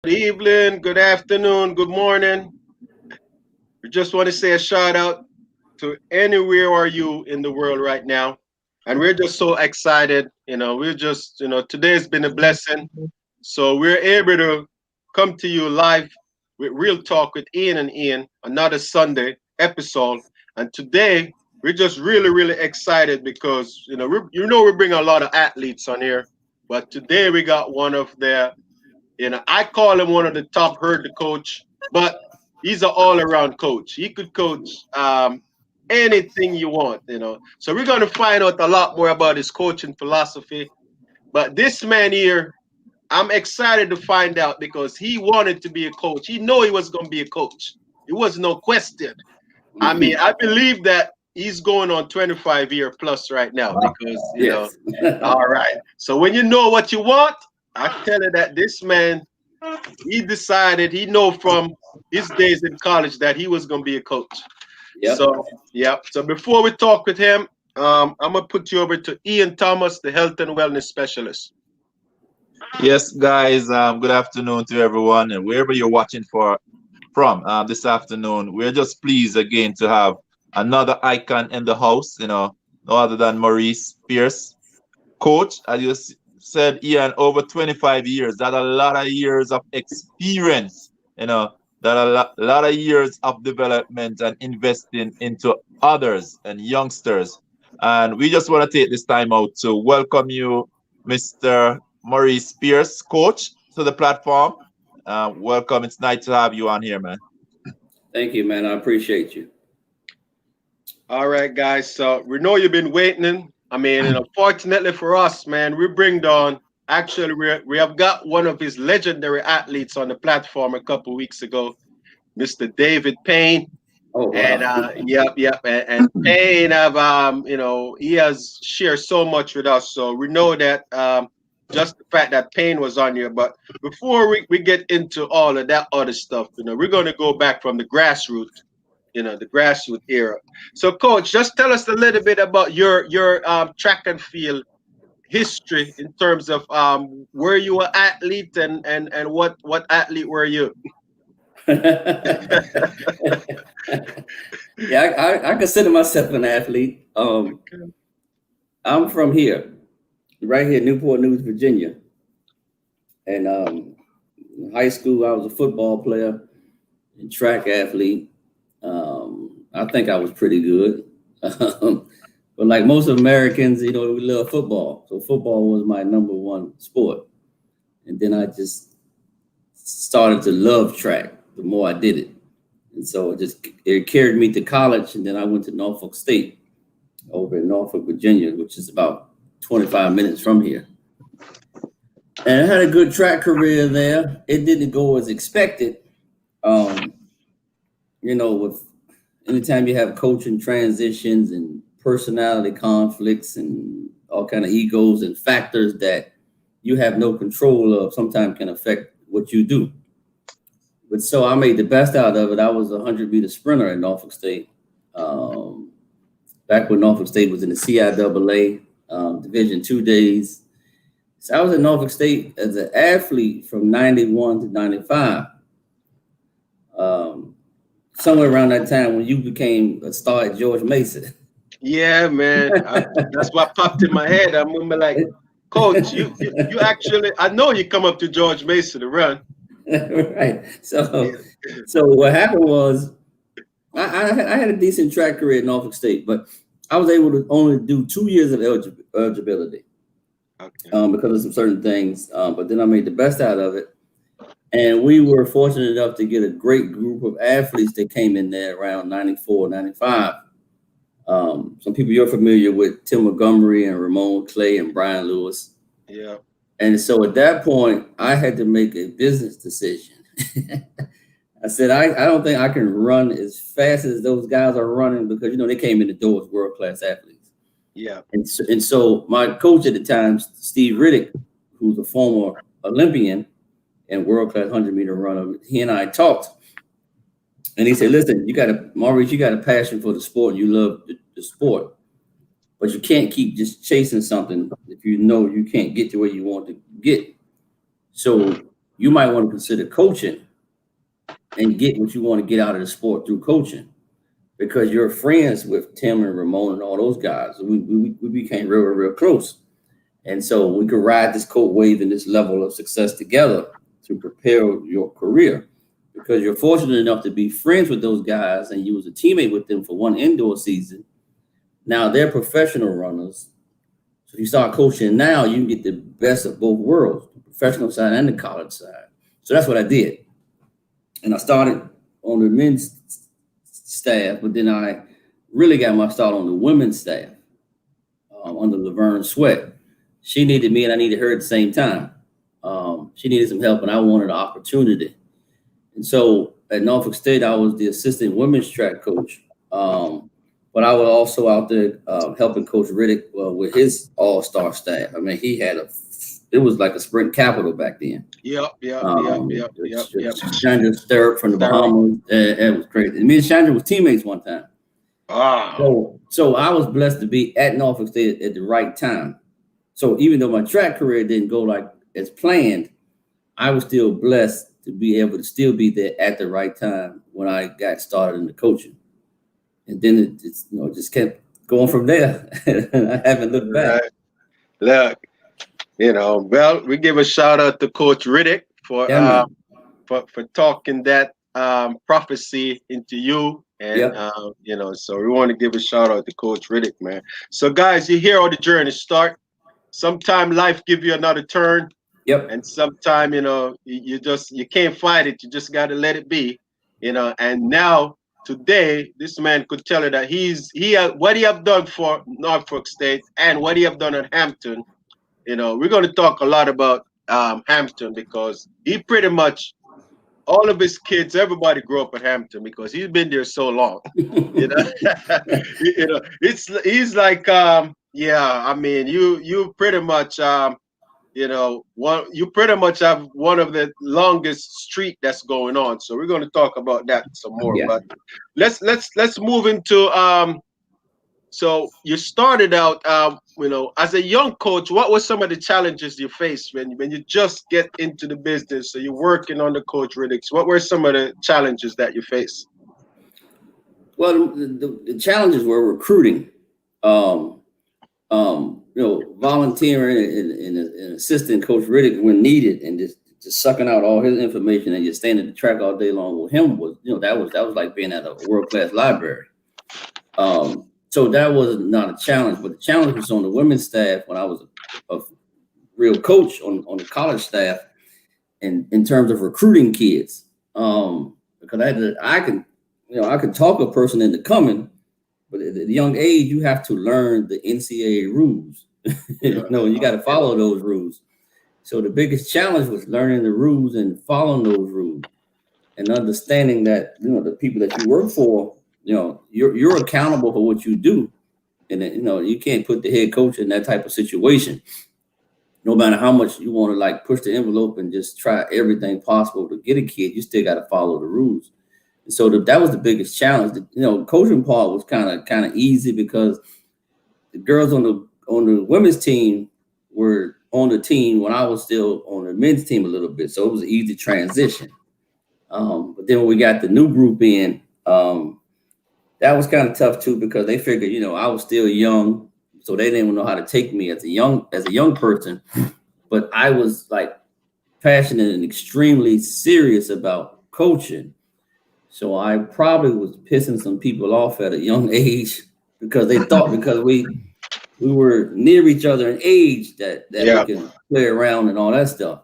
Good evening, good afternoon, good morning. We just want to say a shout out to anywhere are you in the world right now. And we're just so excited. Today's been a blessing. So we're able to come to you live with Real Talk with Ian and Ian, another Sunday episode. And today we're just really, really excited because we bring a lot of athletes on here, but today we got one of their I call him one of the top herd coach, but he's an all-around coach. He could coach anything you want. So we're going to find out a lot more about his coaching philosophy. But this man here, I'm excited to find out because he wanted to be a coach. He knew he was going to be a coach. It was no question. I mean, I believe that he's going on 25-year plus right now because, Yes. all right. So when you know what you want, I tell you that this man, he decided, he know from his days in college that he was going to be a coach. Yep. So, yeah. So before we talk with him, I'm going to put you over to Ian Thomas, the health and wellness specialist. Yes, guys. Good afternoon to everyone, and wherever you're watching from this afternoon, we're just pleased again to have another icon in the house. No other than Maurice Pierce, coach. As you said, Ian, over 25 years. That's a lot of years of experience. That a lot of years of development and investing into others and youngsters. And we just want to take this time out to welcome you, Mr. Maurice Pierce, coach, to the platform. Welcome. It's nice to have you on here, man. Thank you, man. I appreciate you. All right, guys. So we know you've been waiting. I mean, fortunately for us, man, we bring down. Actually, we have got one of his legendary athletes on the platform a couple weeks ago, Mr. David Payne. Oh, wow. And yep. And Payne he has shared so much with us. So we know that just the fact that Payne was on here. But before we get into all of that other stuff, we're going to go back from the grassroots. The grassroots era. So, Coach, just tell us a little bit about your track and field history in terms of were you an athlete and what athlete were you? Yeah, I consider myself an athlete. I'm from here, right here, Newport News, Virginia. And in high school, I was a football player and track athlete. I think I was pretty good. But like most Americans, we love football. So football was my number one sport. And then I just started to love track the more I did it. And so it carried me to college. And then I went to Norfolk State over in Norfolk, Virginia, which is about 25 minutes from here. And I had a good track career there. It didn't go as expected. With anytime you have coaching transitions and personality conflicts and all kind of egos and factors that you have no control of, sometimes can affect what you do. But so I made the best out of it. I was a 100-meter sprinter at Norfolk State. Back when Norfolk State was in the CIAA Division II days. So I was at Norfolk State as an athlete from 91 to 95. Somewhere around that time when you became a star at George Mason. Yeah, man. That's what popped in my head. I remember like, Coach, you actually, I know you come up to George Mason to run. Right. So what happened was I had a decent track career at Norfolk State, but I was able to only do 2 years of eligibility because of some certain things. But then I made the best out of it. And we were fortunate enough to get a great group of athletes that came in there around 94, 95. Some people you're familiar with, Tim Montgomery and Ramon Clay and Brian Lewis. Yeah. And so at that point, I had to make a business decision. I said, I don't think I can run as fast as those guys are running because, they came in the door as world-class athletes. Yeah. And so my coach at the time, Steve Riddick, who's a former Olympian and world-class 100-meter runner, he and I talked. And he said, listen, Maurice, you got a passion for the sport. You love the sport. But you can't keep just chasing something if you know you can't get to where you want to get. So you might want to consider coaching and get what you want to get out of the sport through coaching, because you're friends with Tim and Ramon and all those guys. We became real close. And so we could ride this coat wave and this level of success together to prepare your career, because you're fortunate enough to be friends with those guys and you was a teammate with them for one indoor season. Now they're professional runners. So if you start coaching now, you can get the best of both worlds, the professional side and the college side. So that's what I did. And I started on the men's staff, but then I really got my start on the women's staff under Laverne Sweat. She needed me and I needed her at the same time. She needed some help and I wanted an opportunity. And so at Norfolk State, I was the assistant women's track coach. But I was also out there helping Coach Riddick with his all-star staff. I mean, he had it was like a sprint capital back then. Yep. Chandra Stirrup from the Bahamas. It was crazy. Me and Chandra was teammates one time. Wow. So I was blessed to be at Norfolk State at the right time. So even though my track career didn't go like as planned, I was still blessed to be able to still be there at the right time when I got started in the coaching. And then it just kept going from there. I haven't looked back. Right. Look, well, we give a shout out to Coach Riddick for talking that prophecy into you. And, so we want to give a shout out to Coach Riddick, man. So guys, you hear how the journey start. Sometime life give you another turn. Yep. And sometime, you can't fight it. You just got to let it be, and now today, this man could tell you that what he have done for Norfolk State and what he have done at Hampton. We're going to talk a lot about Hampton, because he pretty much, all of his kids, everybody grew up at Hampton because he's been there so long. He's like, you pretty much, you pretty much have one of the longest streak that's going on. So we're going to talk about that some more. Yeah. But let's move into so you started out as a young coach. What were some of the challenges you faced when you just get into the business? So you're working on the Coach Riddicks. What were some of the challenges that you faced? Well, the challenges were recruiting. Volunteering and assisting Coach Riddick when needed, and just sucking out all his information and just standing at the track all day long with him was, that was like being at a world-class library. So that was not a challenge, but the challenge was on the women's staff when I was a real coach on the college staff, and in terms of recruiting kids, because I could talk a person into coming, but at the young age you have to learn the NCAA rules. You got to follow those rules. So the biggest challenge was learning the rules and following those rules, and understanding that the people that you work for, you're accountable for what you do, and you can't put the head coach in that type of situation. No matter how much you want to push the envelope and just try everything possible to get a kid, you still got to follow the rules. And so that was the biggest challenge. Coaching part was kind of easy because the girls on the women's team were on the team when I was still on the men's team a little bit, so it was an easy transition. But then when we got the new group in, that was kind of tough too, because they figured, I was still young, so they didn't know how to take me as a young person. But I was passionate and extremely serious about coaching, so I probably was pissing some people off at a young age because they thought because we were near each other in age that we can play around and all that stuff.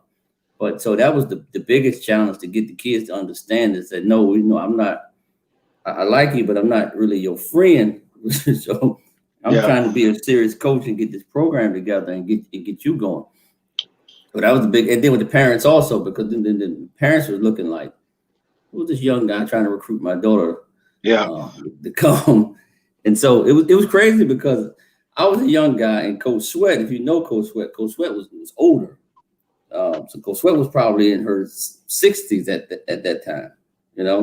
But so that was the biggest challenge, to get the kids to understand is that, no, I'm not, I like you, but I'm not really your friend. So I'm trying to be a serious coach and get this program together and get you going. So that was the big, and then with the parents also, because then the parents were looking like, who's this young guy trying to recruit my daughter to come? And so it was crazy because I was a young guy, and Coach Sweat, if you know Coach Sweat was older. So Coach Sweat was probably in her 60s at that time,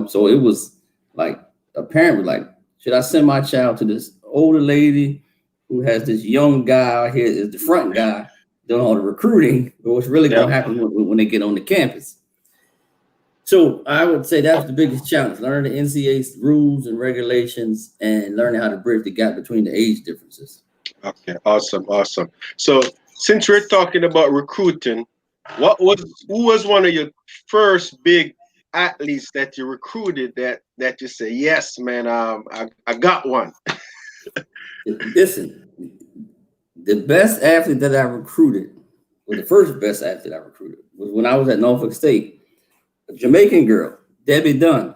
So it was like a parent was like, should I send my child to this older lady who has this young guy out here is the front guy doing all the recruiting, but what's really going to happen when they get on the campus? So I would say that's the biggest challenge: learning the NCAA's rules and regulations, and learning how to bridge the gap between the age differences. Okay, awesome, awesome. So since we're talking about recruiting, who was one of your first big athletes that you recruited that you say, yes, man, I got one. Listen, the best athlete that I recruited, or the first best athlete I recruited, was when I was at Norfolk State. A Jamaican girl, Debbie Dunn.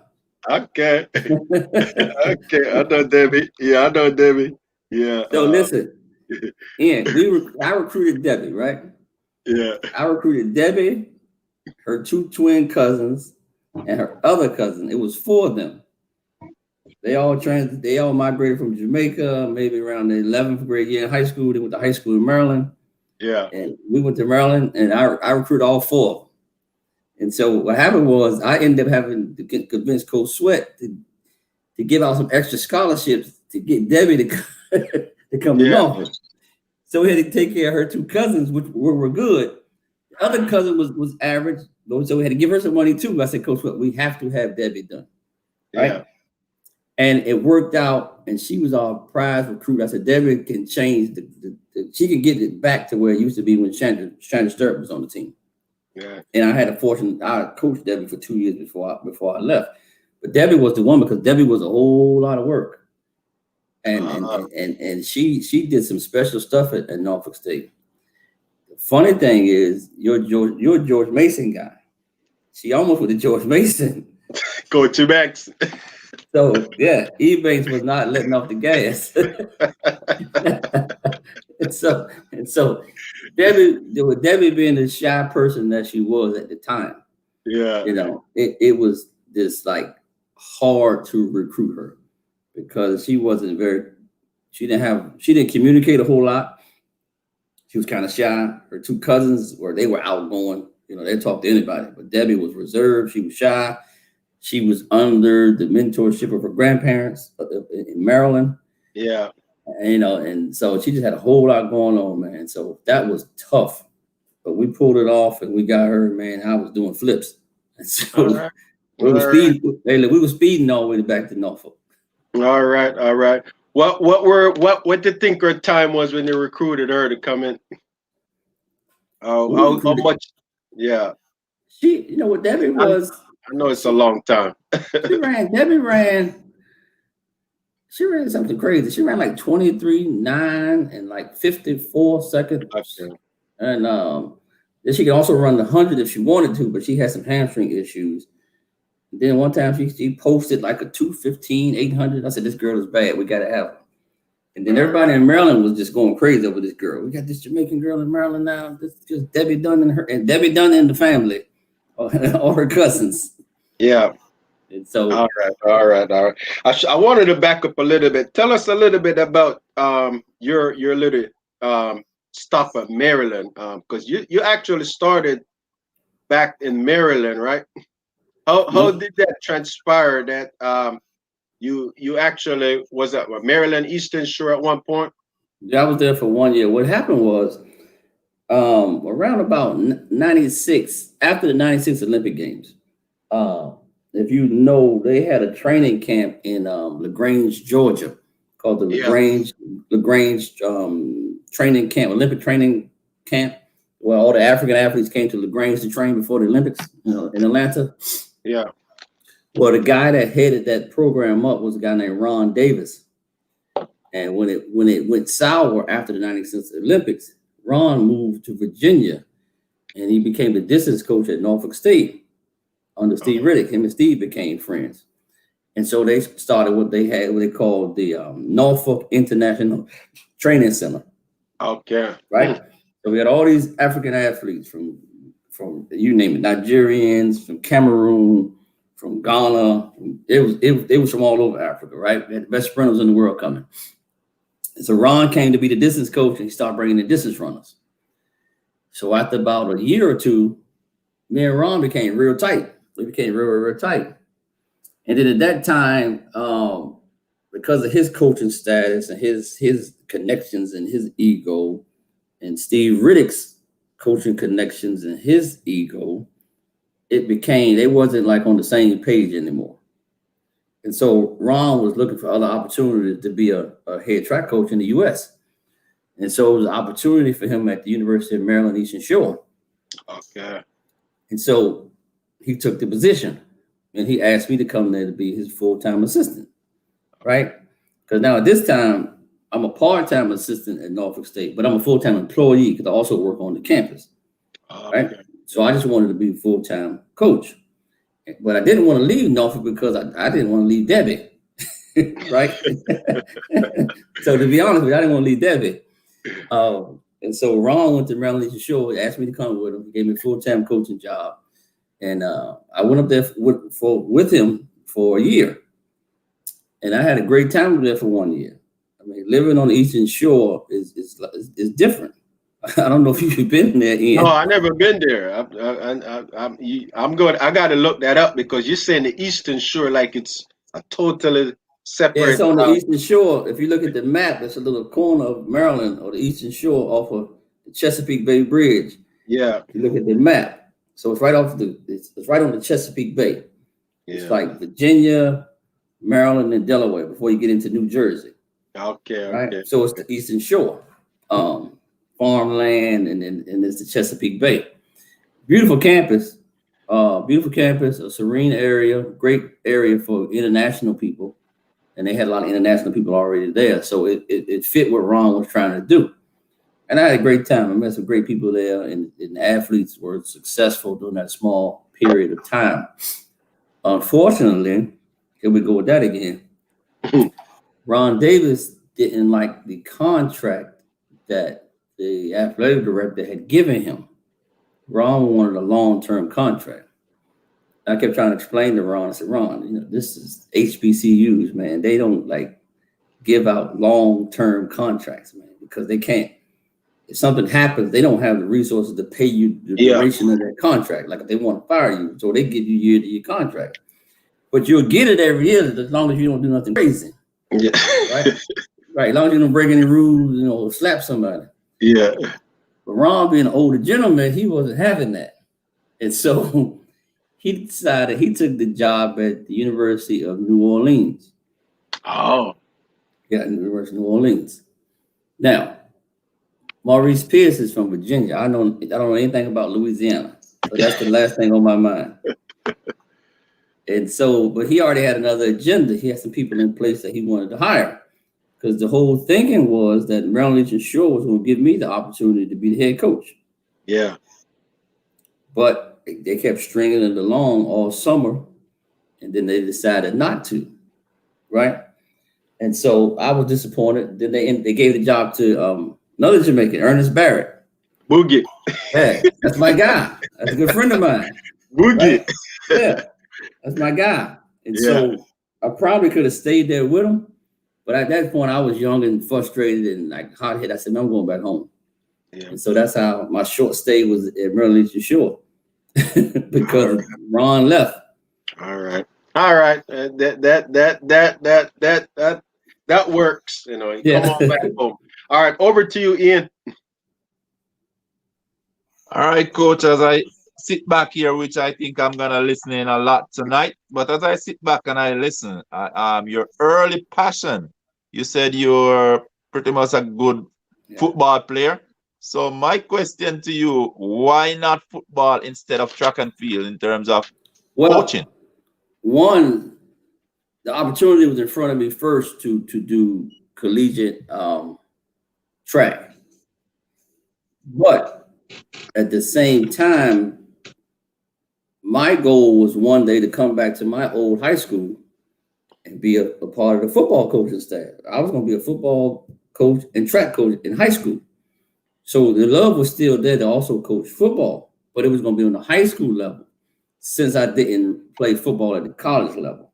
Okay. Okay, I know Debbie. Yeah, I know Debbie. Yeah. So listen, Ian, I recruited Debbie, right? Yeah. I recruited Debbie, her two twin cousins, and her other cousin. It was 4 of them. They all migrated from Jamaica, maybe around the 11th grade year in high school. They went to high school in Maryland. Yeah. And we went to Maryland, and I recruited all 4 of them. And so what happened was I ended up having to convince Coach Sweat to give out some extra scholarships to get Debbie to come to Norfolk. So we had to take care of her 2 cousins, which were good. The other cousin was average, so we had to give her some money too. I said, Coach Sweat, we have to have Debbie done. Right. Yeah. And it worked out, and she was our prize recruit. I said, Debbie can change she can get it back to where it used to be when Chandra Sturt was on the team. Yeah. And I had a fortune. I coached Debbie for 2 years before I left. But Debbie was the one, because Debbie was a whole lot of work. And she did some special stuff at Norfolk State. The funny thing is, your George Mason guy. She almost was a George Mason. Coach Banks. So yeah, E Banks was not letting off the gas. and so Debbie being the shy person that she was at the time, it was this like hard to recruit her, because she didn't communicate a whole lot. She was kind of shy. Her 2 cousins they were outgoing, they talked to anybody, but Debbie was reserved. She was shy. She was under the mentorship of her grandparents in Maryland. Yeah. And so she just had a whole lot going on, man. So that was tough, but we pulled it off, and we got her, man. I was doing flips. And so we were speeding all the way back to Norfolk. All right. What do you think her time was when you recruited her to come in? How much? Yeah. She, what Debbie was. I know it's a long time. Debbie ran something crazy. She ran like 23.9 and like 54 seconds. Okay. And then she could also run the 100 if she wanted to, but she had some hamstring issues. And then one time she posted like a 2:15, 800. I said, this girl is bad. We got to have her. And then everybody in Maryland was just going crazy over this girl. We got this Jamaican girl in Maryland now. This is just Debbie Dunn and Debbie Dunn and the family, all her cousins. Yeah. And so, all right. I wanted to back up a little bit. Tell us a little bit about your little stop at Maryland, because you actually started back in Maryland, right? How did that transpire? That you actually was at Maryland Eastern Shore at one point? Yeah, I was there for 1 year. What happened was around about 96, after the 96 Olympic Games. If you know, they had a training camp in LaGrange, Georgia, called the LaGrange training camp, Olympic training camp, where all the African athletes came to LaGrange to train before the Olympics, in Atlanta. Yeah. Well, the guy that headed that program up was a guy named Ron Davis. And when it went sour after the 96 Olympics, Ron moved to Virginia, and he became the distance coach at Norfolk State under Steve Riddick. Him and Steve became friends. And so they started what they called the Norfolk International Training Center. Okay. Right? So we had all these African athletes from you name it, Nigerians, from Cameroon, from Ghana. It was from all over Africa, right? We had the best sprinters in the world coming. And so Ron came to be the distance coach, and he started bringing the distance runners. So after about a year or two, me and Ron became real tight. We became real tight. And then at that time, because of his coaching status and his connections and his ego, and Steve Riddick's coaching connections and his ego, they wasn't like on the same page anymore. And so Ron was looking for other opportunities to be a head track coach in the U.S. And so it was an opportunity for him at the University of Maryland Eastern Shore. Okay. And so he took the position, and he asked me to come there to be his full-time assistant, right? Because now at this time, I'm a part-time assistant at Norfolk State, but I'm a full-time employee because I also work on the campus, right? Okay. So I just wanted to be a full-time coach. But I didn't want to leave Norfolk because I didn't want to leave Debbie, right? So to be honest with you, I didn't want to leave Debbie. And so Ron went to Maryland Eastern Shore, asked me to come with him. He gave me a full-time coaching job. And I went up there with him for a year. And I had a great time there for 1 year. I mean, living on the Eastern Shore is different. I don't know if you've been there, Ian. No, I never been there. I'm going. I got to look that up because you're saying the Eastern Shore like it's a totally separate. Yeah, it's on the Eastern Shore. If you look at the map, it's a little corner of Maryland or the Eastern Shore off of the Chesapeake Bay Bridge. Yeah. If you look at the map, so it's right off it's right on the Chesapeake Bay. Yeah. It's like Virginia, Maryland, and Delaware before you get into New Jersey. Okay. Right. Okay. So it's the Eastern Shore. Farmland, and it's the Chesapeake Bay. Beautiful campus, a serene area, great area for international people, and they had a lot of international people already there, so it fit what Ron was trying to do. And I had a great time. I met some great people there, and the athletes were successful during that small period of time. Unfortunately, here we go with that again. Ron Davis didn't like the contract that the athletic director had given him. Ron wanted a long-term contract. I kept trying to explain to Ron. I said, Ron, this is HBCUs, man. They don't like give out long-term contracts, man, because they can't. If something happens, they don't have the resources to pay you the duration of that contract. Like if they want to fire you, so they give you year-to-year contract. But you'll get it every year as long as you don't do nothing crazy. Yeah. Right? Right. As long as you don't break any rules, slap somebody. Yeah. But Ron, being an older gentleman, he wasn't having that. And so he decided he took the job at the University of New Orleans. Oh. Yeah, University of New Orleans. Now, Maurice Pierce is from Virginia. I don't know anything about Louisiana. So that's the last thing on my mind. And so, but he already had another agenda. He had some people in place that he wanted to hire. Because the whole thinking was that Maryland Eastern Shore was going to give me the opportunity to be the head coach. Yeah. But they kept stringing it along all summer, and then they decided not to, right? And so I was disappointed. Then they gave the job to another Jamaican, Ernest Barrett. Boogie. Yeah, that's my guy. That's a good friend of mine. Boogie. Right? Yeah, that's my guy. And so I probably could have stayed there with him. But at that point, I was young and frustrated and like hot-headed. I said, no, I'm going back home. Yeah. And so that's how my short stay was at Maryland Eastern Shore because Ron left. All right. That works. Come on back home. All right, over to you, Ian. All right, Coach. As I sit back here, which I think I'm gonna listen in a lot tonight, but as I sit back and I listen, your early passion. You said you're pretty much a good football player. So my question to you, why not football instead of track and field in terms of coaching? One, the opportunity was in front of me first to do collegiate track. But at the same time, my goal was one day to come back to my old high school and be a part of the football coaching staff. I was going to be a football coach and track coach in high school. So the love was still there to also coach football, but it was going to be on the high school level since I didn't play football at the college level.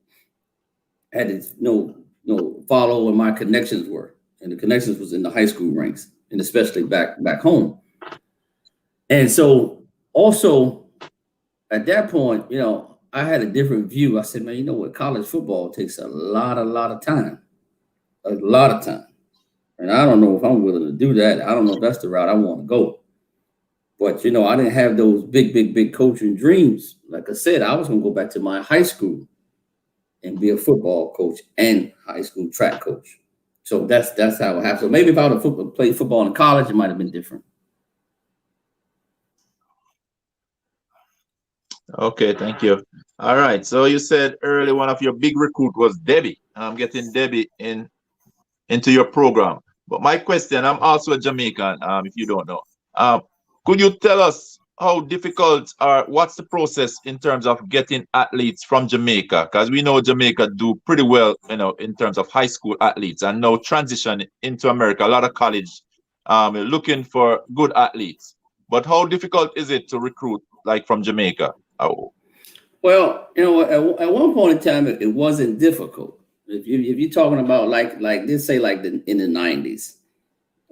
I had to follow where my connections were. And the connections was in the high school ranks, and especially back home. And so also at that point, I had a different view. I said, man, you know what? College football takes a lot of time. A lot of time. And I don't know if I'm willing to do that. I don't know if that's the route I want to go. But I didn't have those big coaching dreams. Like I said, I was going to go back to my high school and be a football coach and high school track coach. So that's how it happened. So maybe if I would have played football in college, it might have been different. Okay, thank you. All right. So you said early one of your big recruit was Debbie. I'm getting Debbie into your program. But my question, I'm also a Jamaican, if you don't know. Could you tell us how difficult or what's the process in terms of getting athletes from Jamaica? Because we know Jamaica do pretty well, in terms of high school athletes, and now transition into America. A lot of college looking for good athletes. But how difficult is it to recruit like from Jamaica? Oh. Well, at one point in time, it wasn't difficult. If you're talking about like let's say like in the 90s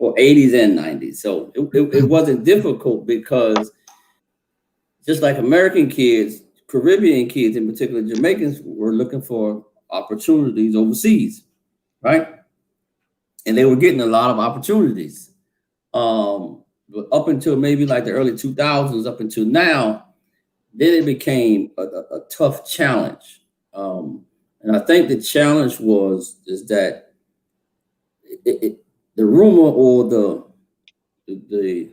or 80s and 90s, so it wasn't difficult because just like American kids, Caribbean kids in particular, Jamaicans were looking for opportunities overseas, right? And they were getting a lot of opportunities. But up until maybe like the early 2000s, up until now, then it became a tough challenge. And I think the challenge is that the rumor or the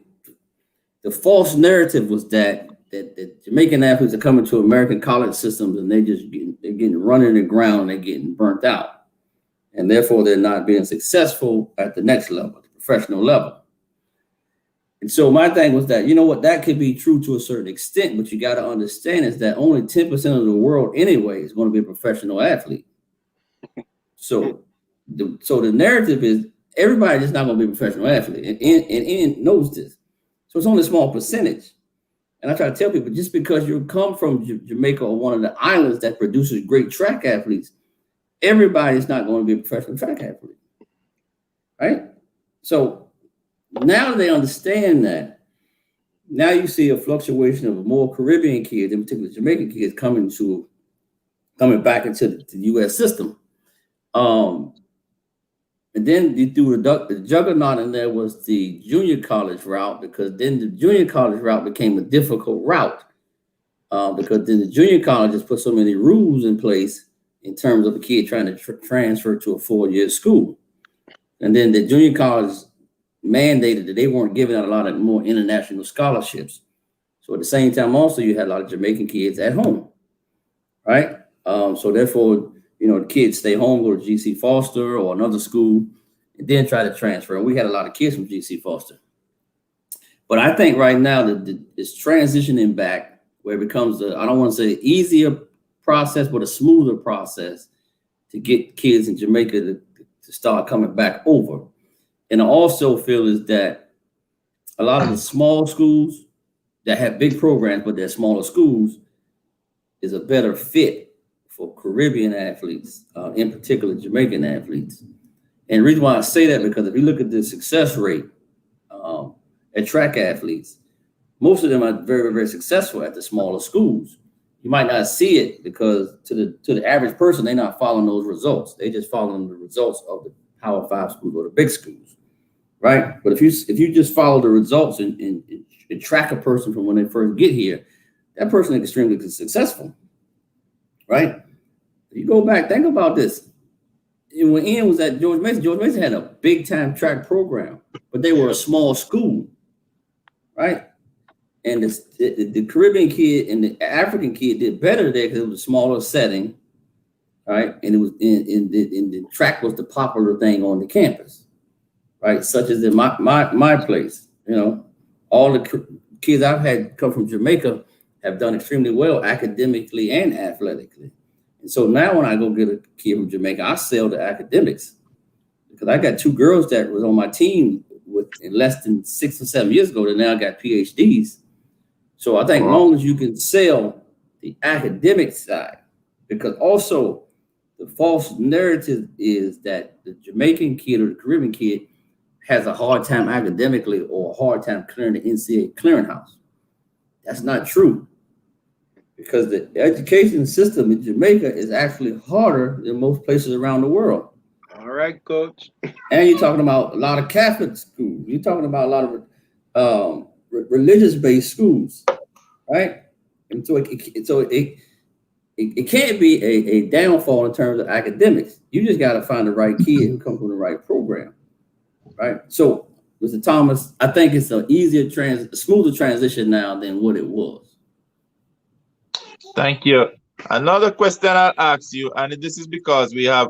false narrative was that Jamaican athletes are coming to American college systems and they're getting run in the ground and they're getting burnt out. And therefore they're not being successful at the next level, the professional level. And so my thing was that, that could be true to a certain extent, but you got to understand is that only 10% of the world anyway is going to be a professional athlete. So the narrative is everybody's just not going to be a professional athlete, and knows this. So it's only a small percentage. And I try to tell people, just because you come from Jamaica or one of the islands that produces great track athletes, everybody's not going to be a professional track athlete, right? So now they understand that. Now you see a fluctuation of more Caribbean kids, in particular Jamaican kids, coming coming back into the U.S. system. And then you threw the juggernaut in there was the junior college route, because then the junior college route became a difficult route because then the junior colleges put so many rules in place in terms of a kid trying to transfer to a 4-year school. And then the junior college mandated that they weren't giving out a lot of more international scholarships. So at the same time, also, you had a lot of Jamaican kids at home, right? So therefore, the kids stay home, go to GC Foster or another school, and then try to transfer. And we had a lot of kids from GC Foster. But I think right now that it's transitioning back where it becomes I don't want to say easier process, but a smoother process to get kids in Jamaica to start coming back over. And I also feel is that a lot of the small schools that have big programs, but they're smaller schools, is a better fit for Caribbean athletes, in particular Jamaican athletes. And the reason why I say that, because if you look at the success rate at track athletes, most of them are very, very successful at the smaller schools. You might not see it because to the average person, they're not following those results. They just following the results of the Power 5 schools or the big schools, right? But if you just follow the results and track a person from when they first get here, that person is extremely successful, right? You go back, think about this. When Ian was at George Mason had a big time track program, but they were a small school, right? And the Caribbean kid and the African kid did better there because it was a smaller setting, right? And it was in the track was the popular thing on the campus, right? Such as in my place, all the kids I've had come from Jamaica have done extremely well academically and athletically. And so now when I go get a kid from Jamaica, I sell the academics, because I got 2 girls that was on my team in less than 6 or 7 years ago that now got PhDs. So I think as long as you can sell the academic side, because also the false narrative is that the Jamaican kid or the Caribbean kid has a hard time academically or a hard time clearing the NCAA clearinghouse. That's not true, because the education system in Jamaica is actually harder than most places around the world. All right, Coach. And you're talking about a lot of Catholic schools. You're talking about a lot of religious-based schools, right? And so it can't be a downfall in terms of academics. You just got to find the right kid who comes from the right program, right? So, Mr. Thomas, I think it's an smoother transition now than what it was. Thank you. Another question I'll ask you, and this is because we have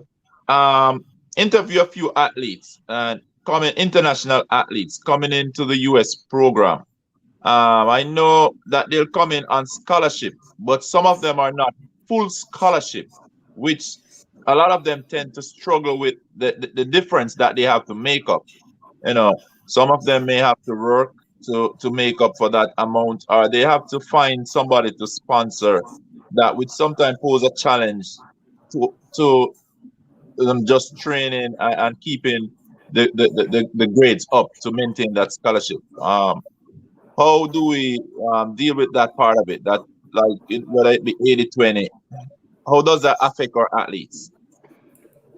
interviewed a few athletes and international athletes coming into the US program. I know that they'll come in on scholarship, but some of them are not full scholarship, which a lot of them tend to struggle with the difference that they have to make up. Some of them may have to work to make up for that amount, or they have to find somebody to sponsor that, which sometimes pose a challenge to just training and keeping the grades up to maintain that scholarship. How do we deal with that part of it? That, like, whether it be 80-20, how does that affect our athletes?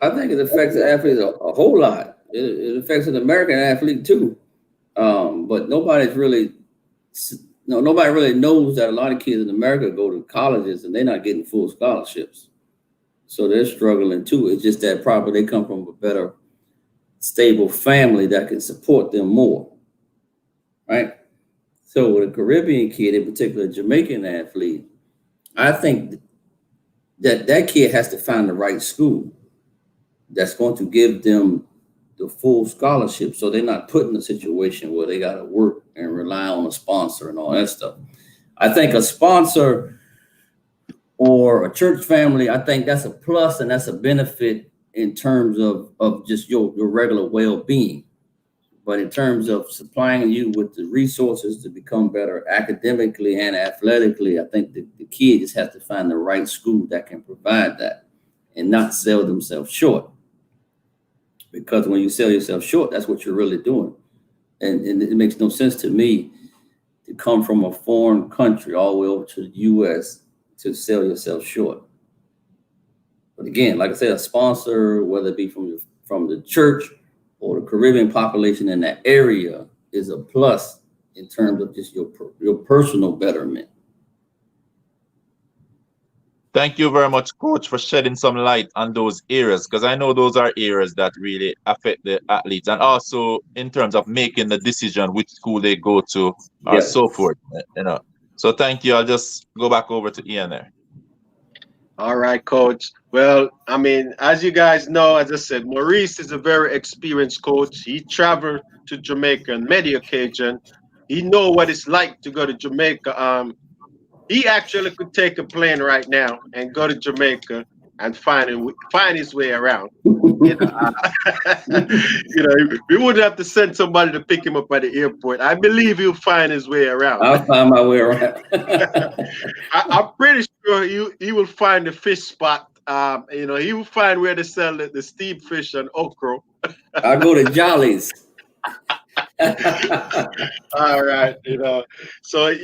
I think it affects the athletes a whole lot. It affects an American athlete too. But nobody really knows that a lot of kids in America go to colleges and they're not getting full scholarships. So they're struggling too. It's just that probably they come from a better, stable family that can support them more, right? So with a Caribbean kid, in particular, a Jamaican athlete, I think that kid has to find the right school that's going to give them the full scholarship, so they're not put in a situation where they got to work and rely on a sponsor and all that stuff. I think a sponsor or a church family, I think that's a plus and that's a benefit in terms of just your regular well-being. But in terms of supplying you with the resources to become better academically and athletically, I think the kid just has to find the right school that can provide that and not sell themselves short. Because when you sell yourself short, that's what you're really doing. And it makes no sense to me to come from a foreign country all the way over to the US to sell yourself short. But again, like I said, a sponsor, whether it be from the church or the Caribbean population in that area, is a plus in terms of just your personal betterment. Thank you very much, Coach, for shedding some light on those areas, because I know those are areas that really affect the athletes, and also in terms of making the decision which school they go to, or so forth. So thank you. I'll just go back over to Ian there. All right, Coach. Well, I mean, as you guys know, as I said, Maurice is a very experienced coach. He traveled to Jamaica on many occasions. He knows what it's like to go to Jamaica. He actually could take a plane right now and go to Jamaica and find his way around. We wouldn't have to send somebody to pick him up at the airport. I believe he'll find his way around. I'll find my way around. I'm pretty sure he will find the fish spot. He will find where to sell the steamed fish and okra. I'll go to Jolly's. All right, so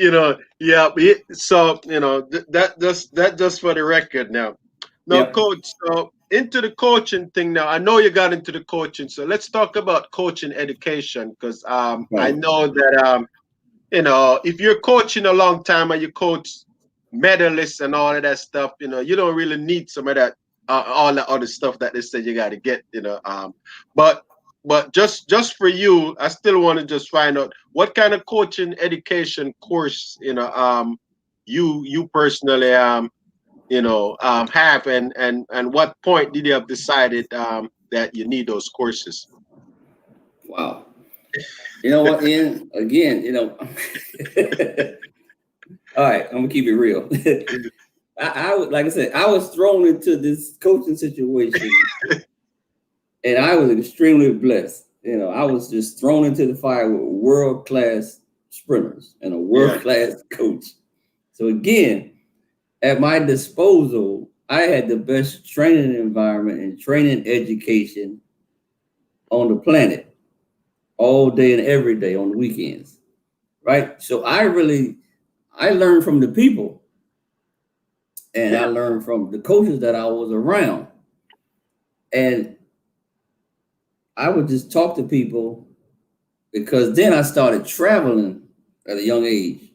that just for the record now. Coach, so into the coaching thing now. I know you got into the coaching, so let's talk about coaching education, because I know that if you're coaching a long time and you coach medalists and all of that stuff, you don't really need some of that all the other stuff that they say you got to get, But just for you, I still want to just find out what kind of coaching education course you personally have, and what point did you have decided that you need those courses? Wow. You know what, Ian? Again, all right, I'm gonna keep it real. Like I said, I was thrown into this coaching situation. And I was extremely blessed. I was just thrown into the fire with world-class sprinters and a world-class coach. So again, at my disposal, I had the best training environment and training education on the planet all day and every day on the weekends, right? So I learned from the people, and I learned from the coaches that I was around. And I would just talk to people, because then I started traveling at a young age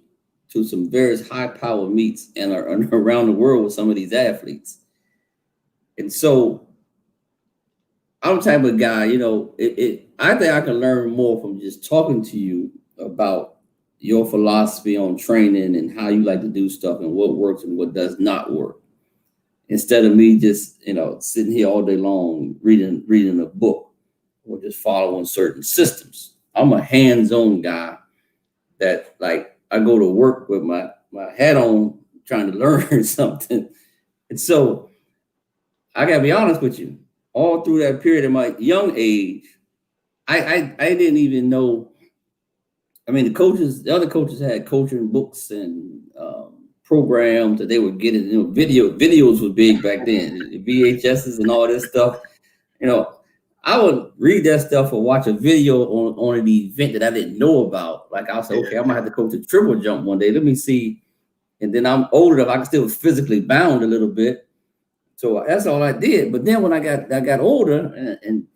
to some very high power meets and are around the world with some of these athletes. And so I'm the type of guy, I think I can learn more from just talking to you about your philosophy on training and how you like to do stuff and what works and what does not work. Instead of me just, sitting here all day long reading a book or just following certain systems. I'm a hands-on guy that, like, I go to work with my hat on trying to learn something. And so I gotta be honest with you, all through that period of my young age, I didn't even know. I mean, the other coaches had coaching books and programs that they were getting. Videos were big back then, VHSs and all this stuff. I would read that stuff or watch a video on an event that I didn't know about. Like, I'll say, okay, I'm gonna have to coach a triple jump one day. Let me see. And then I'm old enough, I can still physically bound a little bit. So that's all I did. But then when I got older, and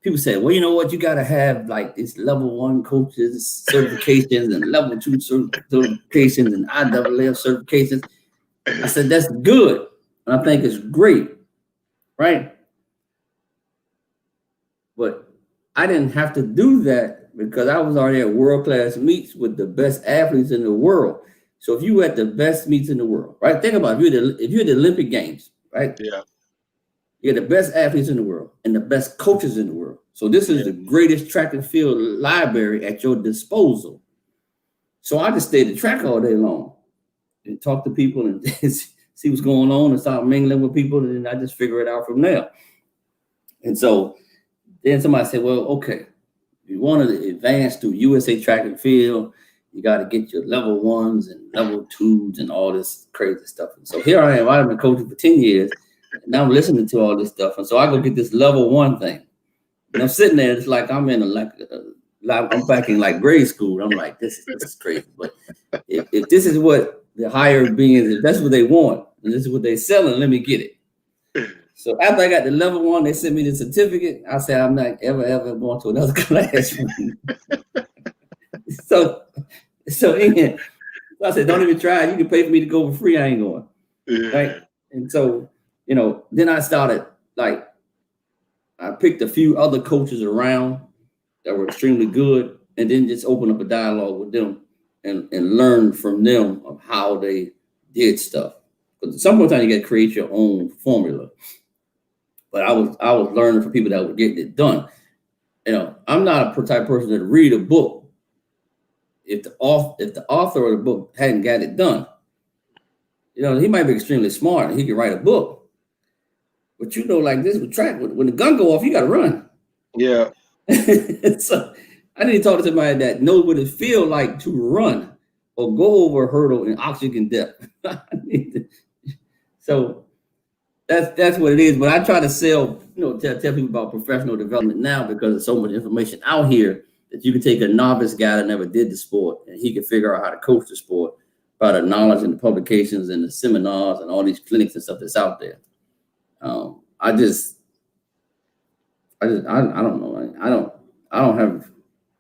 people said, well, you know what, you got to have like this level 1 coaches certifications and level 2 certifications and IAAF certifications. I said, that's good. And I think it's great, right? But I didn't have to do that because I was already at world-class meets with the best athletes in the world. So if you were at the best meets in the world, right? Think about it. If you're at the Olympic Games, right? Yeah. You're the best athletes in the world and the best coaches in the world. So this is the greatest track and field library at your disposal. So I just stayed at the track all day long and talk to people and see what's going on and start mingling with people. And then I just figure it out from there. And so then somebody said, well, okay, if you want to advance through USA track and field, you got to get your level 1s and level 2s and all this crazy stuff. And so here I am. I've been coaching for 10 years. And now I'm listening to all this stuff. And so I go get this level 1 thing. And I'm sitting there. It's like I'm in I'm back in like grade school. I'm like, this is crazy. But if this is what the higher beings, if that's what they want, and this is what they're selling, let me get it. So after I got the level 1, they sent me the certificate. I said, I'm not ever going to another classroom. So I said, don't even try. You can pay for me to go for free. I ain't going. Right. And so, then I started, like, I picked a few other coaches around that were extremely good and then just open up a dialogue with them and learn from them of how they did stuff. Because at some point in time, you got to create your own formula. But I was learning from people that were getting it done. I'm not a type of person that read a book if the author of the book hadn't got it done. He might be extremely smart and he can write a book. But like this with track, when the gun go off, you got to run. Yeah. So I need to talk to somebody that knows what it feels like to run or go over a hurdle in oxygen depth. So that's what it is. But I try to sell, tell people about professional development now because there's so much information out here that you can take a novice guy that never did the sport and he can figure out how to coach the sport by the knowledge and the publications and the seminars and all these clinics and stuff that's out there. I just don't know.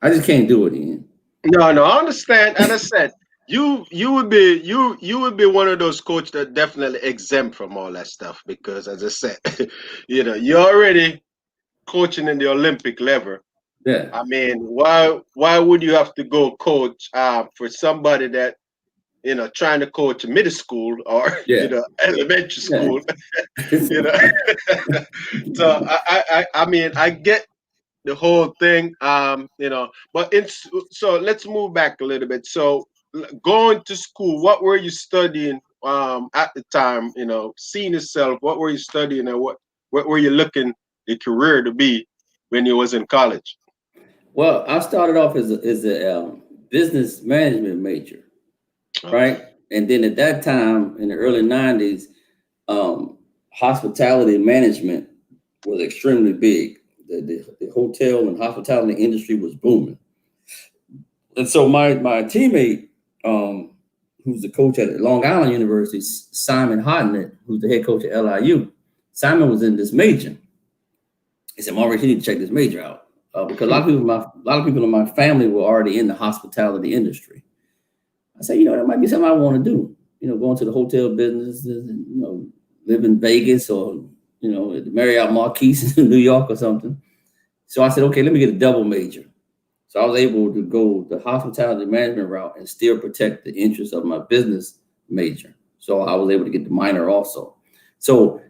I just can't do it, Ian. No, I understand. And I said, you would be one of those coaches that definitely exempt from all that stuff because, as I said, you're already coaching in the Olympic level. Yeah. I mean, why would you have to go coach for somebody that trying to coach middle school or elementary school? So I mean, I get the whole thing, but so let's move back a little bit. So going to school, what were you studying at the time? Seeing yourself, what were you studying and what were you looking your career to be when you was in college? Well, I started off as a business management major, right? And then at that time in the early 90s, hospitality management was extremely big. The hotel and hospitality industry was booming. And so my teammate, who's the coach at Long Island University, Simon Hodnett, who's the head coach at LIU, Simon was in this major. He said, Maurice, you need to check this major out. Because a lot of people in my family were already in the hospitality industry. I said, that might be something I want to do. Going to the hotel business, live in Vegas or, at the Marriott Marquis in New York or something. So I said, okay, let me get a double major. So I was able to go the hospitality management route and still protect the interests of my business major. So I was able to get the minor also. So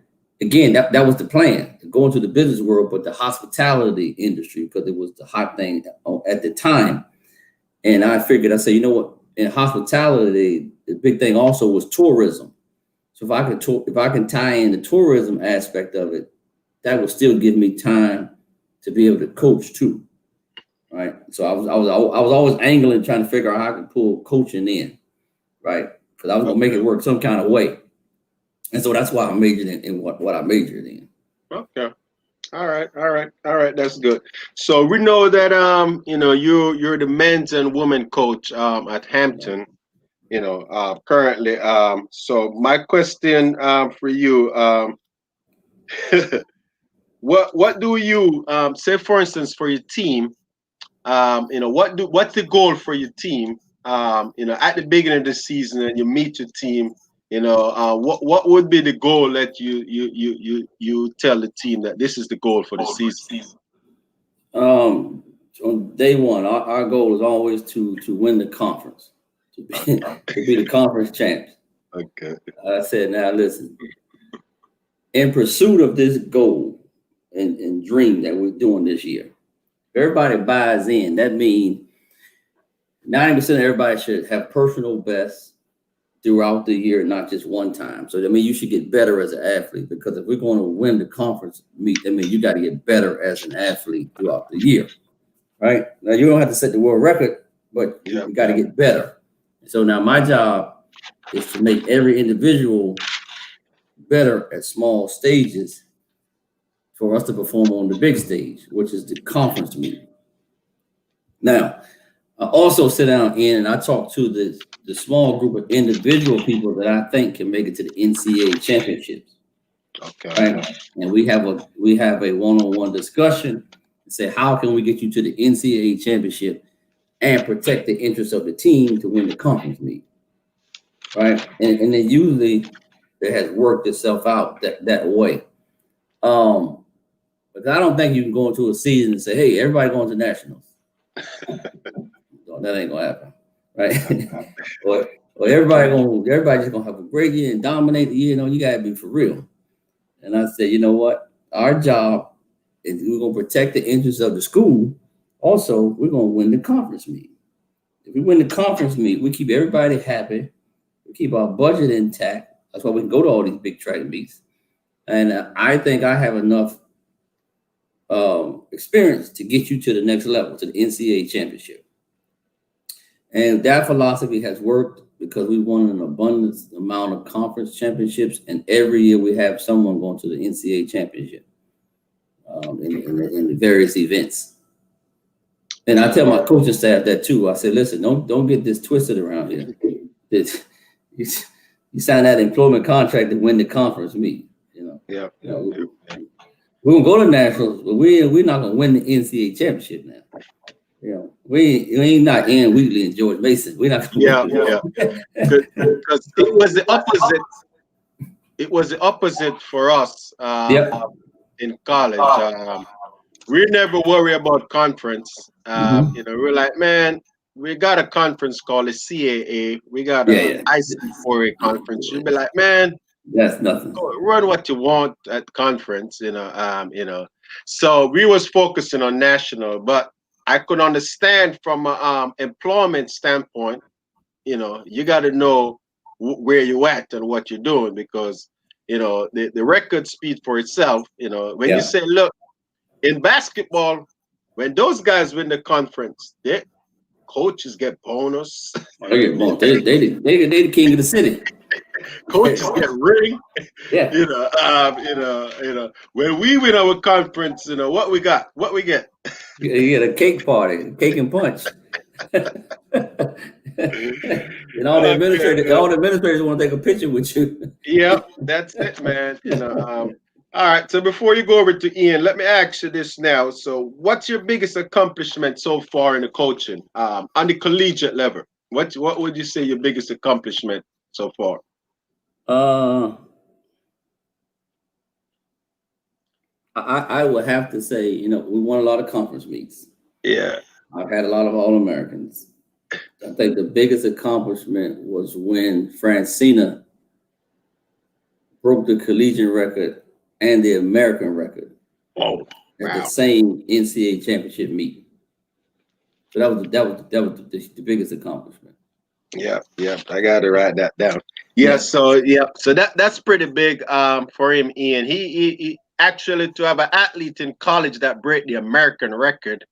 again, that was the plan, to go into the business world, but the hospitality industry, because it was the hot thing at the time. And I figured, I said, what, in hospitality, the big thing also was tourism. So if I can tie in the tourism aspect of it, that would still give me time to be able to coach too. Right. So I was always angling, trying to figure out how I could pull coaching in. Right. Because I was going to make it work some kind of way. And so that's why I majored in what I majored in. Okay. All right. That's good. So we know that you're the men's and women coach at Hampton, currently. So my question for you, what do you say, for instance, for your team? What's the goal for your team? At the beginning of the season, and you meet your team. What would be the goal that you tell the team that this is the goal for the season? On day one, our goal is always to win the conference, to be the conference champs. Okay. I said, now listen, in pursuit of this goal and dream that we're doing this year, everybody buys in. That means 90% of everybody should have personal bests throughout the year, not just one time. So you should get better as an athlete, because if we're going to win the conference meet, you got to get better as an athlete throughout the year. Right? Now you don't have to set the world record, but you got to get better. So now my job is to make every individual better at small stages for us to perform on the big stage, which is the conference meeting. Now, I also sit down and I talk to the small group of individual people that I think can make it to the NCAA championships. Okay. Right? And we have a one-on-one discussion and say, how can we get you to the NCAA championship and protect the interests of the team to win the conference meet? Right. And then usually it has worked itself out that way. But I don't think you can go into a season and say, hey, everybody going to nationals. That ain't gonna happen, right? or everybody just gonna have a great year and dominate the year. You gotta be for real. And I said, you know what? Our job is we're gonna protect the interests of the school. Also, we're gonna win the conference meet. If we win the conference meet, we keep everybody happy. We keep our budget intact. That's why we can go to all these big track meets. And I think I have enough experience to get you to the next level, to the NCAA championship. And that philosophy has worked because we won an abundant amount of conference championships, and every year we have someone going to the NCAA championship in the various events. And I tell my coaching staff that too. I say, listen, don't get this twisted around here. You sign that employment contract to win the conference meet. Yeah. We're gonna go to nationals, but we're not gonna win the NCAA championship now. We ain't not Ian Wheatley and George Mason. We're not gonna because it was the opposite. It was the opposite for us in college. We never worry about conference. We're like, man, we got a conference called the CAA. We got an IC4A conference. You'll be like, man, that's nothing. Run what you want at conference, So we was focusing on national, but I could understand from an employment standpoint, you got to know where you at and what you're doing, because the record speaks for itself. When you say, look, in basketball, when those guys win the conference, their coaches get bonus. They get bonus. They the king of the city. Coaches get ring. When we win our conference, what we got? What we get? You get a cake party, cake and punch. And all the administrators want to take a picture with you. Yeah, that's it, man. All right. So before you go over to Ian, let me ask you this now. So, what's your biggest accomplishment so far in the coaching on the collegiate level? What would you say your biggest accomplishment so far? I would have to say, we won a lot of conference meets. Yeah. I've had a lot of All-Americans. I think the biggest accomplishment was when Francina broke the collegiate record and the American record at the same NCAA championship meet. So that was the biggest accomplishment. Yeah, I got to write that down. Yeah, so that's pretty big for him, Ian. He actually, to have an athlete in college that break the American record,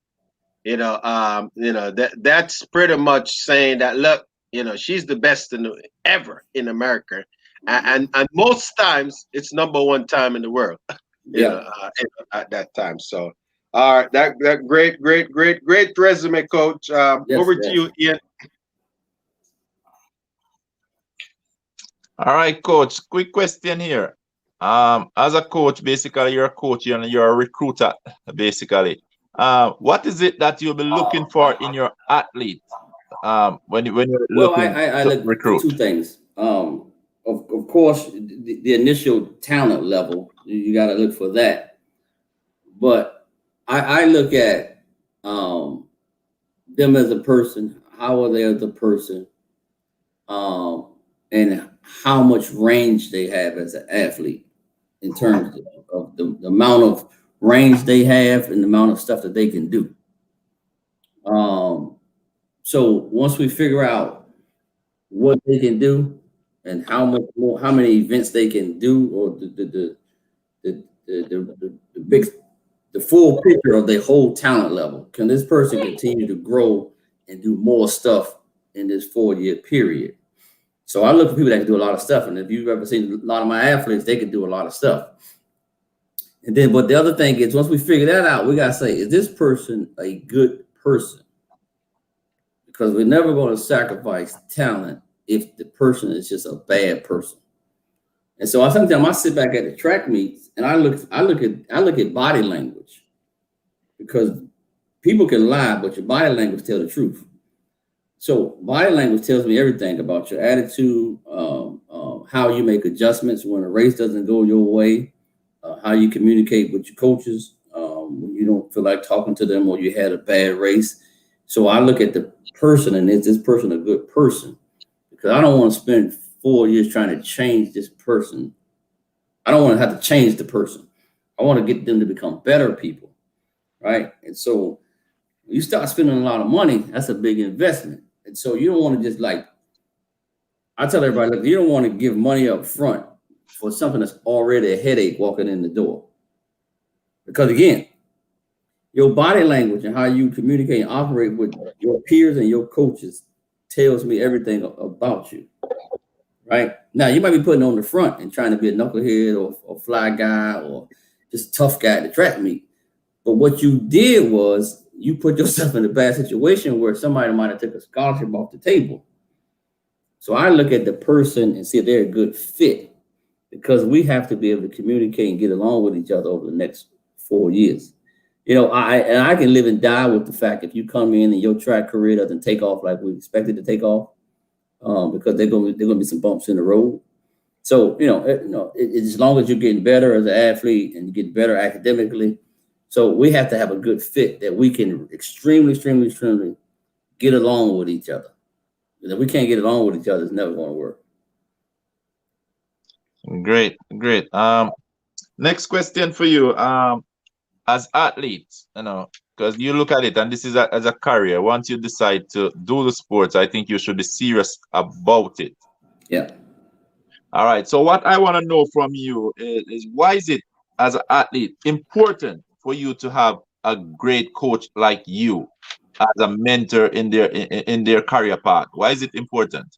that's pretty much saying that, look, she's the best ever in America, and most times it's number one time in the world. At that time. So, all right, that great resume, Coach. Over to you, Ian. All right, Coach. Quick question here. As a coach, basically, you're a coach and you're a recruiter, basically. What is it that you'll be looking for in your athlete when you're looking I to look recruit? For two things. Of course, the initial talent level, you got to look for that. But I look at them as a person. How are they as a person? And how much range they have as an athlete in terms of the amount of range they have and the amount of stuff that they can do. So once we figure out what they can do and how many events they can do, or the full picture of their whole talent level, can this person continue to grow and do more stuff in this 4-year period? So I look for people that can do a lot of stuff. And if you've ever seen a lot of my athletes, they can do a lot of stuff. And then, but the other thing is, once we figure that out, we got to say, is this person a good person? Because we're never going to sacrifice talent if the person is just a bad person. And so sometimes I sit back at the track meets and I look at body language, because people can lie, but your body language tells the truth. So body language tells me everything about your attitude, how you make adjustments when a race doesn't go your way, how you communicate with your coaches when you don't feel like talking to them or you had a bad race. So I look at the person, and is this person a good person? Because I don't want to spend 4 years trying to change this person. I don't want to have to change the person. I want to get them to become better people, right? And so when you start spending a lot of money, that's a big investment. And so you don't want to just I tell everybody, look, you don't want to give money up front for something that's already a headache walking in the door. Because again, your body language and how you communicate and operate with your peers and your coaches tells me everything about you, right? Now, you might be putting on the front and trying to be a knucklehead or fly guy or just a tough guy at the track meet. But what you did was you put yourself in a bad situation where somebody might have took a scholarship off the table. So I look at the person and see if they're a good fit, because we have to be able to communicate and get along with each other over the next 4 years. I can live and die with the fact if you come in and your track career doesn't take off like we expected to take off, because there's going to be some bumps in the road. So, as long as you're getting better as an athlete and you get better academically, so we have to have a good fit that we can extremely get along with each other. And if we can't get along with each other, it's never going to work. Great. Next question for you. As athletes, because you look at it, and this is as a career. Once you decide to do the sports, I think you should be serious about it. Yeah. All right. So what I want to know from you is why is it, as an athlete, important for you to have a great coach like you as a mentor in their career path? Why is it important?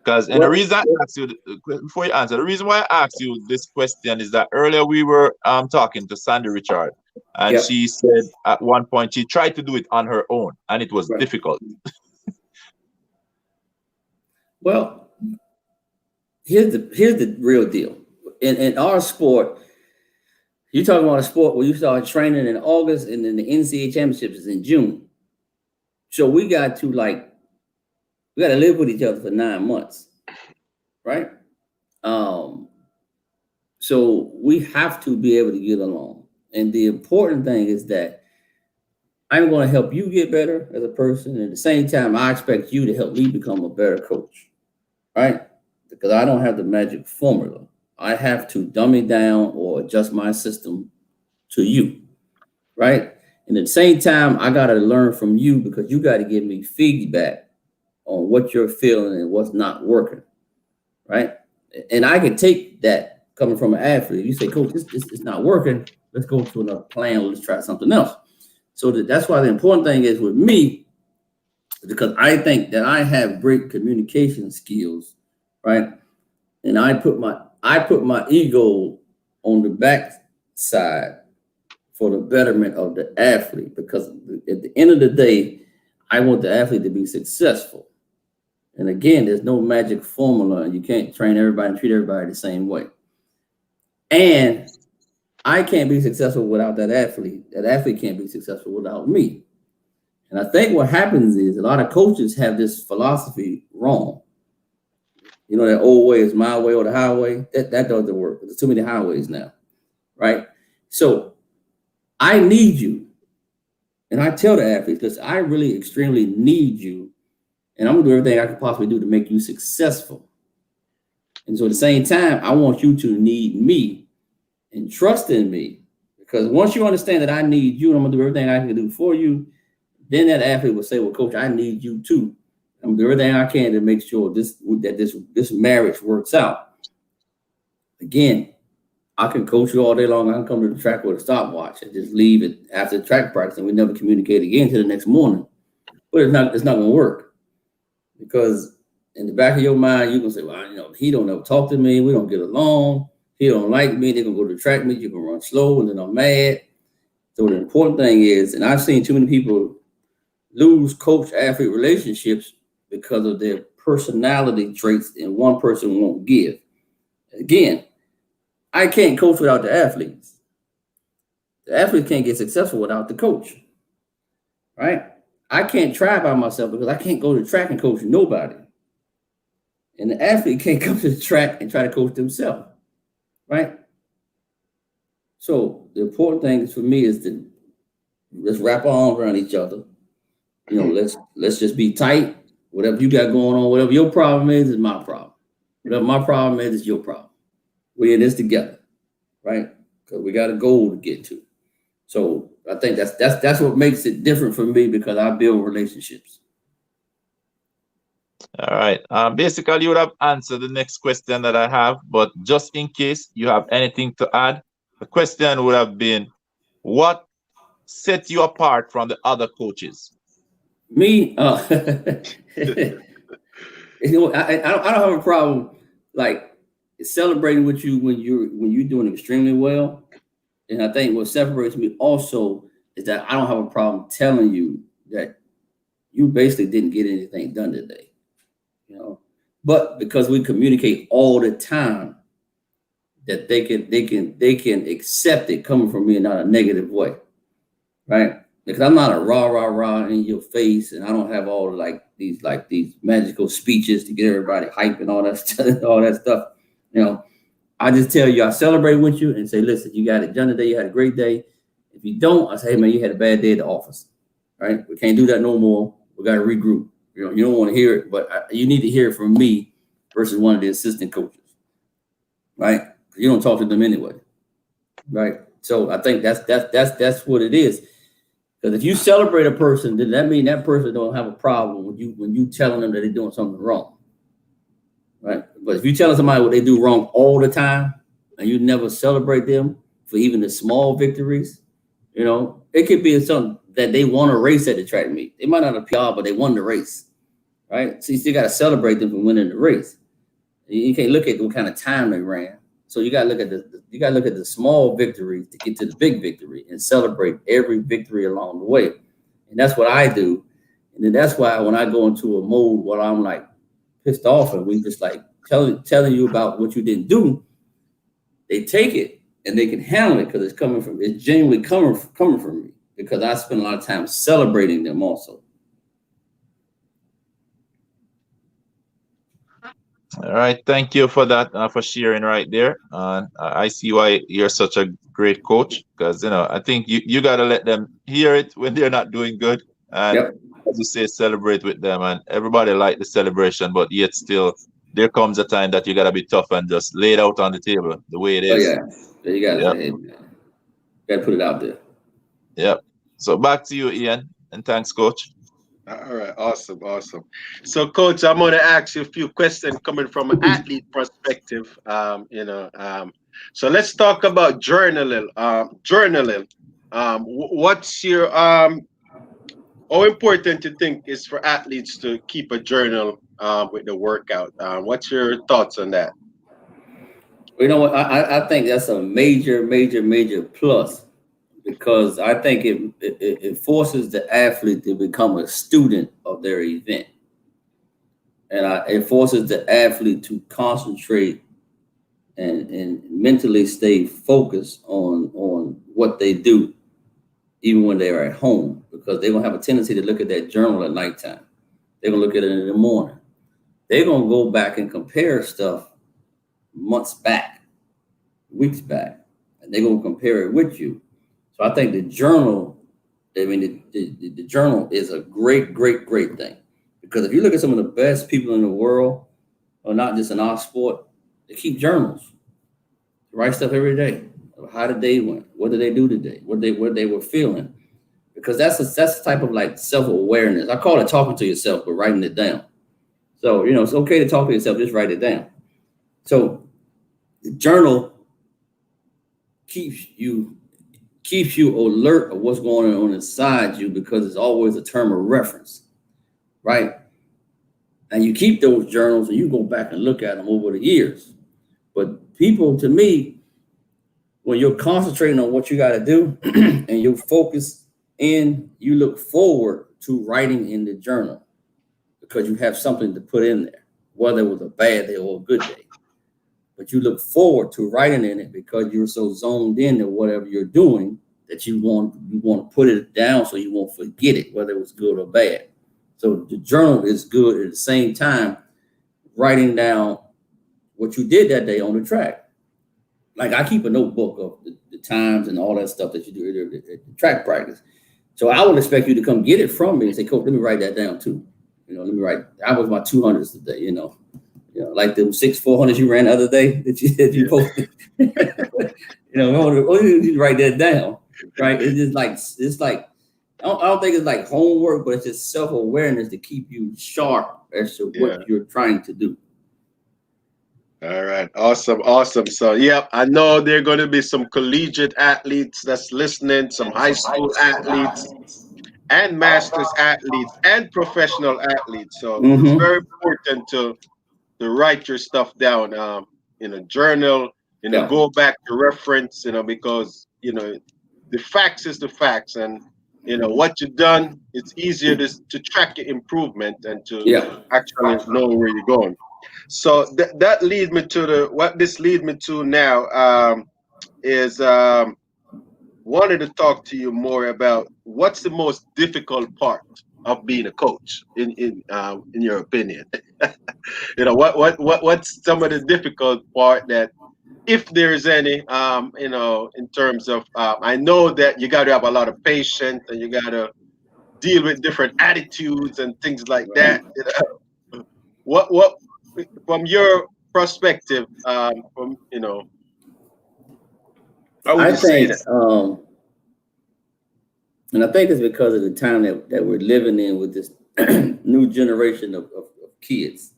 Because the reason I asked you, before you answer, the reason why I asked you this question is that earlier we were talking to Sandy Richard, and she said at one point she tried to do it on her own, and it was difficult. Well, here's the real deal. In our sport, you're talking about a sport where you start training in August, and then the NCAA championships is in June. So we got to We got to live with each other for 9 months, right? So we have to be able to get along. And the important thing is that I'm going to help you get better as a person. And at the same time, I expect you to help me become a better coach, right? Because I don't have the magic formula. I have to dumb it down or adjust my system to you, right? And at the same time, I got to learn from you because you got to give me feedback on what you're feeling and what's not working, right? And I can take that coming from an athlete. You say, Coach, this is not working. Let's go to another plan. Let's try something else. So that's why the important thing is with me, because I think that I have great communication skills, right? And I put my ego on the back side for the betterment of the athlete, because at the end of the day, I want the athlete to be successful. And again, there's no magic formula, and you can't train everybody and treat everybody the same way. And I can't be successful without that athlete. That athlete can't be successful without me. And I think what happens is a lot of coaches have this philosophy wrong. You know, that old way is my way or the highway. That doesn't work. There's too many highways now, right? So I need you. And I tell the athletes, listen, I really extremely need you. And I'm going to do everything I can possibly do to make you successful. And so at the same time, I want you to need me and trust in me. Because once you understand that I need you and I'm going to do everything I can do for you, then that athlete will say, well, Coach, I need you too. I'm going to do everything I can to make sure this marriage works out. Again, I can coach you all day long. I can come to the track with a stopwatch and just leave it after the track practice, and we never communicate again until the next morning. But it's not going to work, because in the back of your mind, you're going to say, well, he don't ever talk to me. We don't get along. He don't like me. They're going to go to the track meet. You can run slow, and then I'm mad. So the important thing is, and I've seen too many people lose coach-athlete relationships because of their personality traits, and one person won't give. Again, I can't coach without the athletes. The athlete can't get successful without the coach, right? I can't try by myself because I can't go to the track and coach nobody. And the athlete can't come to the track and try to coach themselves, right? So the important thing for me is to let's wrap our arms around each other. You know, let's just be tight. Whatever you got going on, whatever your problem is my problem. Whatever my problem is your problem. We're in this together, right? Because we got a goal to get to. So I think that's what makes it different for me, because I build relationships. All right. Basically, you would have answered the next question that I have, but just in case you have anything to add, the question would have been, what set you apart from the other coaches? Me, you know, I don't have a problem like celebrating with you when you're doing extremely well. And I think what separates me also is that I don't have a problem telling you that you basically didn't get anything done today, you know. But because we communicate all the time, that they can accept it coming from me in not a negative way, right? Because I'm not a rah in your face, and I don't have all these magical speeches to get everybody hype and all that stuff. You know, I just tell you, I celebrate with you and say, listen, you got it done today. You had a great day. If you don't, I say, hey man, you had a bad day at the office. Right? We can't do that no more. We got to regroup. You know, you don't want to hear it, but you need to hear it from me versus one of the assistant coaches. Right? You don't talk to them anyway. Right? So I think that's what it is. Because if you celebrate a person, then that means that person don't have a problem when you telling them that they're doing something wrong, right? But if you telling somebody what they do wrong all the time and you never celebrate them for even the small victories, you know, it could be something that they won a race at the track meet. They might not have PR, but they won the race, right? So you still got to celebrate them for winning the race. You can't look at what kind of time they ran. So you got to look at the small victories to get to the big victory and celebrate every victory along the way. And that's what I do. And then that's why when I go into a mode where I'm like pissed off and we just like telling you about what you didn't do, they take it and they can handle it because it's genuinely coming from me, because I spend a lot of time celebrating them also. All right, thank you for that, for sharing right there. I see why you're such a great coach, because I think you gotta let them hear it when they're not doing good, and Yep. as you say, celebrate with them. And everybody like the celebration, but yet still, there comes a time that you gotta be tough and just lay it out on the table the way it Oh is. yeah. You gotta Yep, say, hey, man, gotta put it out there. yep. So back to you, Ian, and thanks, coach. All right, awesome, awesome. So, Coach, I'm going to ask you a few questions coming from an athlete perspective. So let's talk about journaling. Journaling. What's your how important you think is for athletes to keep a journal with the workout? What's your thoughts on that? You know what? I think that's a major, major, major plus because I think it forces the athlete to become a student of their event, and it forces the athlete to concentrate and mentally stay focused on what they do, even when they're at home, because they're gonna have a tendency to look at that journal at nighttime. They're gonna look at it in the morning. They're gonna go back and compare stuff months back, weeks back, and they're gonna compare it with you. So I think the journal, I mean, the journal is a great, great, great thing because if you look at some of the best people in the world, or not just in our sport, they keep journals, they write stuff every day. How the day went, what did they do today, what they were feeling, because that's the type of like self awareness. I call it talking to yourself, but writing it down. So it's okay to talk to yourself, just write it down. So the journal keeps you alert of what's going on inside you because it's always a term of reference, right? And you keep those journals and you go back and look at them over the years. But people, to me, when you're concentrating on what you got to do and you focus in, you look forward to writing in the journal because you have something to put in there, whether it was a bad day or a good day. But you look forward to writing in it because you're so zoned in to whatever you're doing that you want to put it down so you won't forget it, whether it was good or bad. So the journal is good at the same time, writing down what you did that day on the track. Like I keep a notebook of the times and all that stuff that you do at the track practice. So I would expect you to come get it from me and say, Coach, let me write that down too. Let me write. I was my 200s today. Like the 400s you ran the other day that you posted. You write that down, right? It's like I don't think it's like homework, but it's just self-awareness to keep you sharp as to what you're trying to do. All right, awesome, awesome. So, I know there are going to be some collegiate athletes that's listening, some high school athletes, and masters athletes, and professional athletes. So it's very important to write your stuff down in a journal, Yeah. go back to reference, because the facts is the facts, and what you've done, it's easier to track your improvement and to actually know where you're going. So that leads me to what this leads me to now is wanted to talk to you more about what's the most difficult part of being a coach in your opinion. What's some of the difficult part that, if there's any, in terms of, I know that you got to have a lot of patience and you got to deal with different attitudes and things like that. What from your perspective, how would I you say think, that? and I think it's because of the time that we're living in with this new generation of kids.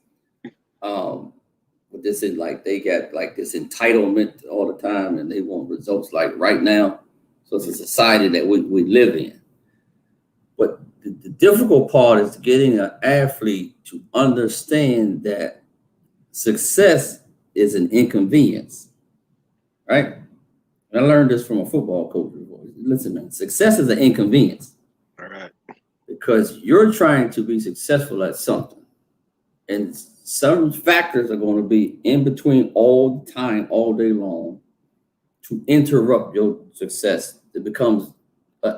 But this is like they got like this entitlement all the time, and they want results like right now. So it's a society that we live in. But the difficult part is getting an athlete to understand that success is an inconvenience, right? And I learned this from a football coach. Listen, man, success is an inconvenience. All right. Because you're trying to be successful at something. And some factors are going to be in between all the time, all day long, to interrupt your success. It becomes a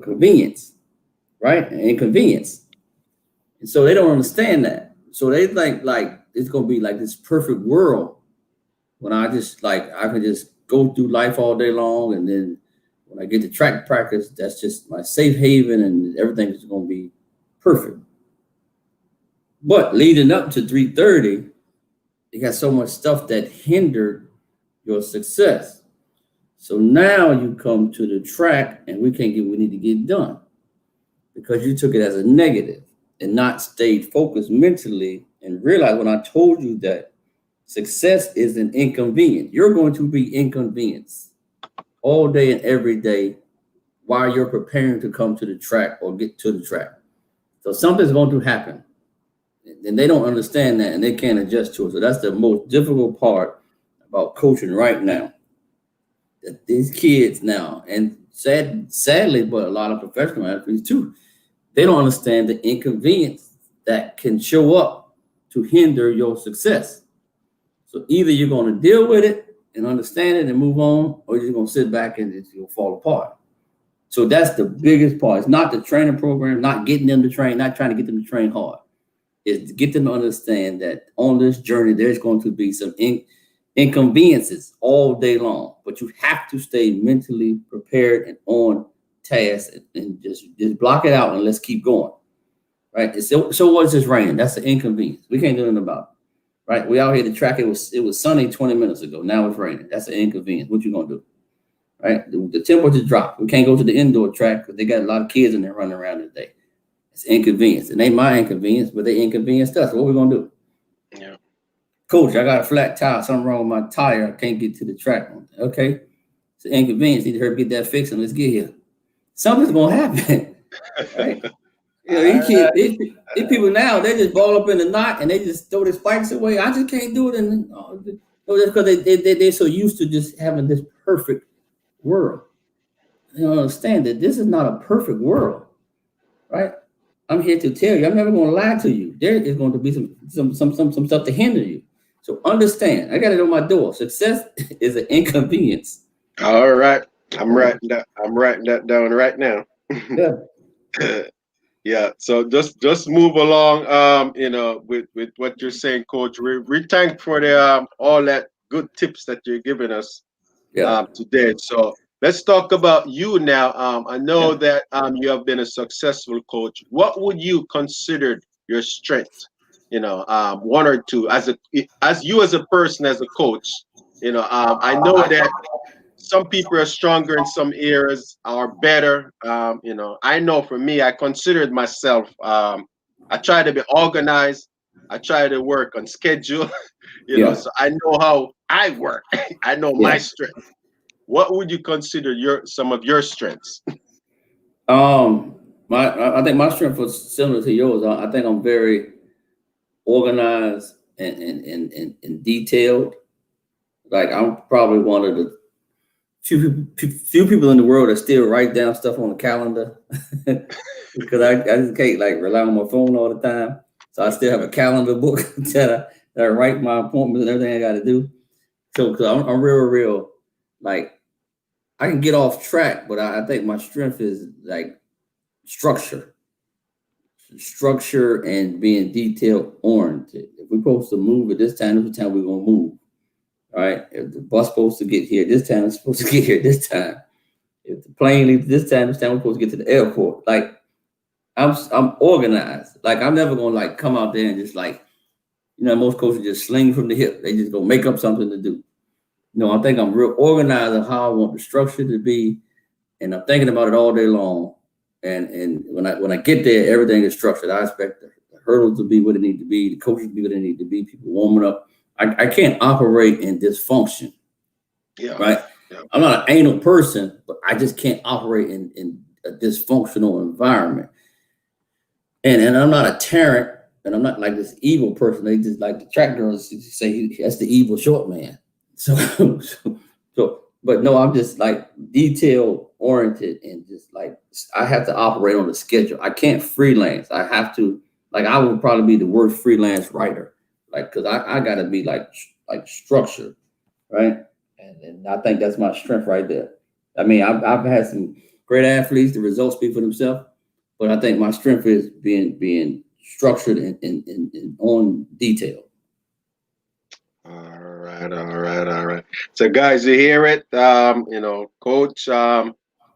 convenience, right? An inconvenience. And so they don't understand that. So they think like it's gonna be like this perfect world when I just like I can just go through life all day long, and then when I get to track practice, that's just my safe haven, and everything is gonna be perfect. But leading up to 3:30, you got so much stuff that hindered your success. So now you come to the track, and we can't get what we need to get done because you took it as a negative and not stayed focused mentally and realized when I told you that success is an inconvenience. You're going to be inconvenienced all day and every day while you're preparing to come to the track or get to the track. So something's going to happen. And they don't understand that, and they can't adjust to it. So that's the most difficult part about coaching right now. That these kids now, and sadly, but a lot of professional athletes too, they don't understand the inconvenience that can show up to hinder your success. So either you're going to deal with it and understand it and move on, or you're going to sit back and it's going to fall apart. So that's the biggest part. It's not the training program, not getting them to train, not trying to get them to train hard. Is to get them to understand that on this journey, there's going to be some inconveniences all day long, but you have to stay mentally prepared and on task and just block it out and let's keep going. Right. So what's this raining? That's the inconvenience. We can't do anything about it. Right. We out here to track. It was sunny 20 minutes ago. Now it's raining. That's an inconvenience. What you gonna do? Right. The temperature dropped. We can't go to the indoor track because they got a lot of kids in there running around today. It's inconvenience. It ain't my inconvenience, but they inconvenienced us. What we gonna do? Yeah. Coach, I got a flat tire. Something wrong with my tire. I can't get to the track. Okay. It's an inconvenience. Need to hurry get that fixed and let's get here. Something's gonna happen. Right? You know, these people now, they just ball up in the knot and they just throw their spikes away. I just can't do it. And that's because they're so used to just having this perfect world. They don't understand that this is not a perfect world. Right? I'm here to tell you, I'm never going to lie to you. There is going to be some stuff to hinder you. So understand, I got it on my door. Success is an inconvenience. All right. I'm writing that down right now. Yeah. Yeah. So just move along. With what you're saying, Coach. We thank for the all that good tips that you're giving us today. So let's talk about you now. I know that you have been a successful coach. What would you consider your strength? One or two as you as a person, as a coach. I know that some people are stronger in some areas, are better. I know for me, I considered myself. I try to be organized. I try to work on schedule. So I know how I work. I know my strength. What would you consider some of your strengths? I think my strength was similar to yours. I think I'm very organized and detailed. Like I'm probably one of the few people in the world that still write down stuff on the calendar because I just can't like rely on my phone all the time. So I still have a calendar book that I write my appointments and everything I got to do. So because I'm real like I can get off track, but I think my strength is like structure and being detail oriented. If we're supposed to move at this time, we're gonna move. All right. If the bus supposed to get here this time, it's supposed to get here this time. If the plane leaves this time, we're supposed to get to the airport. Like I'm organized. Like I'm never gonna like come out there and just like, most coaches just sling from the hip. They just go make up something to do. I think I'm real organized on how I want the structure to be, and I'm thinking about it all day long. And when I get there, everything is structured. I expect the hurdles to be what it need to be, the coaches to be what they need to be, people warming up. I can't operate in dysfunction. Yeah. Right. Yeah. I'm not an anal person, but I just can't operate in a dysfunctional environment. And I'm not a tyrant, and I'm not like this evil person. They just like the track girls say that's the evil short man. But no, I'm just like detail oriented and just like I have to operate on the schedule. I can't freelance. I have to I would probably be the worst freelance writer, because I got to be like structured, right? And I think that's my strength right there. I mean, I've had some great athletes. The results speak for themselves, but I think my strength is being structured and on detail. All right. So, guys, you hear it? Coach,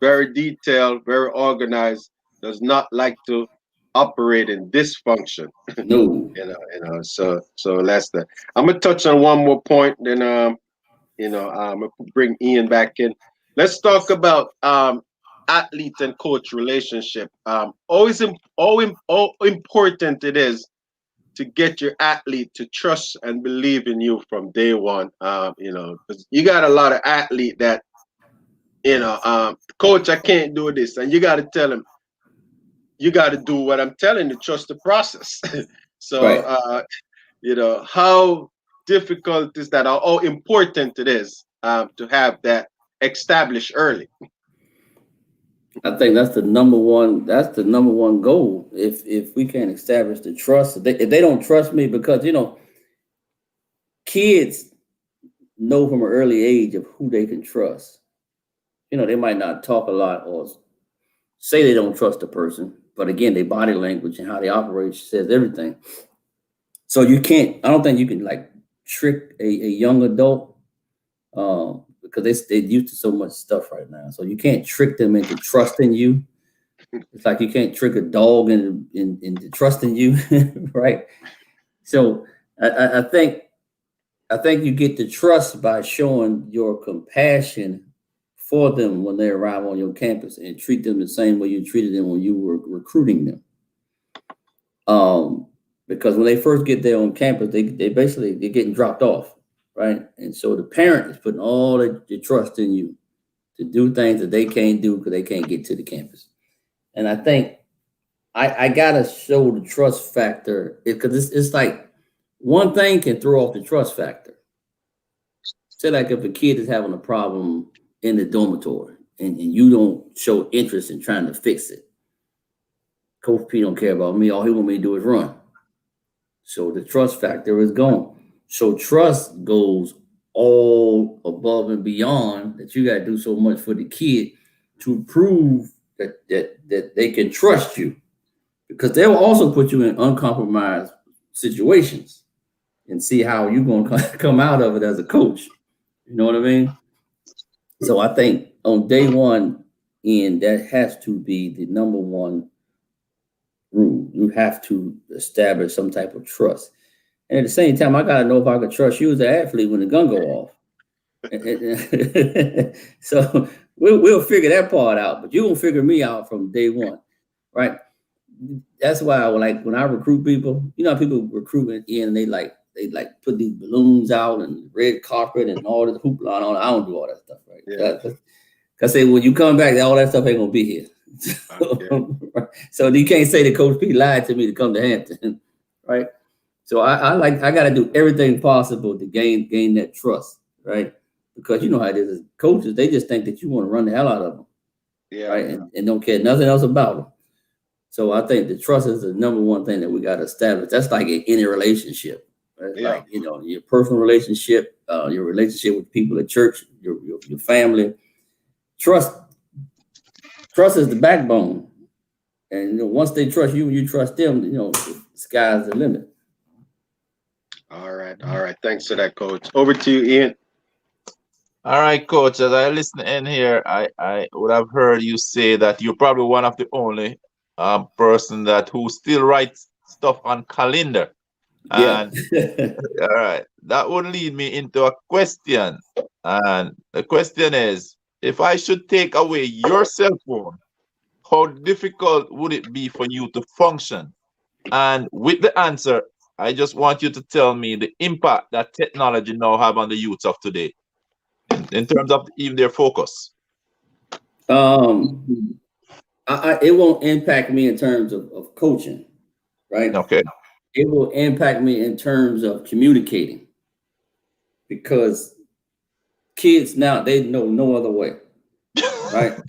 very detailed, very organized. Does not like to operate in dysfunction. No. So that's that. I'm gonna touch on one more point, then I'm gonna bring Ian back in. Let's talk about athlete and coach relationship. Always important it is to get your athlete to trust and believe in you from day one. Because you got a lot of athlete that, coach, I can't do this, and you got to tell him, you got to do what I'm telling you, trust the process. So, Right. How difficult is that? How important it is to have that established early. I think that's the number one. That's the number one goal. If we can't establish the trust, if they don't trust me, because kids know from an early age of who they can trust. They might not talk a lot or say they don't trust a person, but again, their body language and how they operate says everything. So you can't. I don't think you can like trick a young adult because they're used to so much stuff right now. So you can't trick them into trusting you. It's like you can't trick a dog into trusting you, right? So I think you get the trust by showing your compassion for them when they arrive on your campus and treat them the same way you treated them when you were recruiting them. Because when they first get there on campus, they're getting dropped off, right? And so the parent is putting all the trust in you to do things that they can't do because they can't get to the campus. And I think I gotta show the trust factor because it's like one thing can throw off the trust factor. Say like if a kid is having a problem in the dormitory and you don't show interest in trying to fix it. Coach P don't care about me. All he want me to do is run. So the trust factor is gone. So trust goes all above and beyond that. You got to do so much for the kid to prove that they can trust you, because they will also put you in uncompromised situations and see how you're going to come out of it as a coach. You know what I mean? So I think on day one, Ian, that has to be the number one rule. You have to establish some type of trust. And at the same time, I got to know if I could trust you as an athlete when the gun go off. So we'll figure that part out, but you won't figure me out from day one, right? That's why when I recruit people, people recruit in and they put these balloons out and red carpet and all this hoopla and all that. I don't do all that stuff, right? Yeah. I say when you come back, all that stuff ain't gonna be here. Okay. So you can't say that Coach P lied to me to come to Hampton, right? So I got to do everything possible to gain that trust, right? Because you know how it is. Coaches, they just think that you want to run the hell out of them, right? And don't care nothing else about them. So I think the trust is the number one thing that we got to establish. That's like in any relationship, right? Yeah. Like your personal relationship, your relationship with people at church, your family. Trust is the backbone, and once they trust you and you trust them, the sky's the limit. All right. Thanks for that, Coach. Over to you, Ian. All right, Coach. As I listen in here, I would have heard you say that you're probably one of the only person who still writes stuff on calendar. Yeah. And all right, that would lead me into a question, and the question is: if I should take away your cell phone, how difficult would it be for you to function? And with the answer, I just want you to tell me the impact that technology now have on the youth of today, in terms of even their focus. It won't impact me in terms of coaching, right? Okay. It will impact me in terms of communicating, because kids now, they know no other way, right?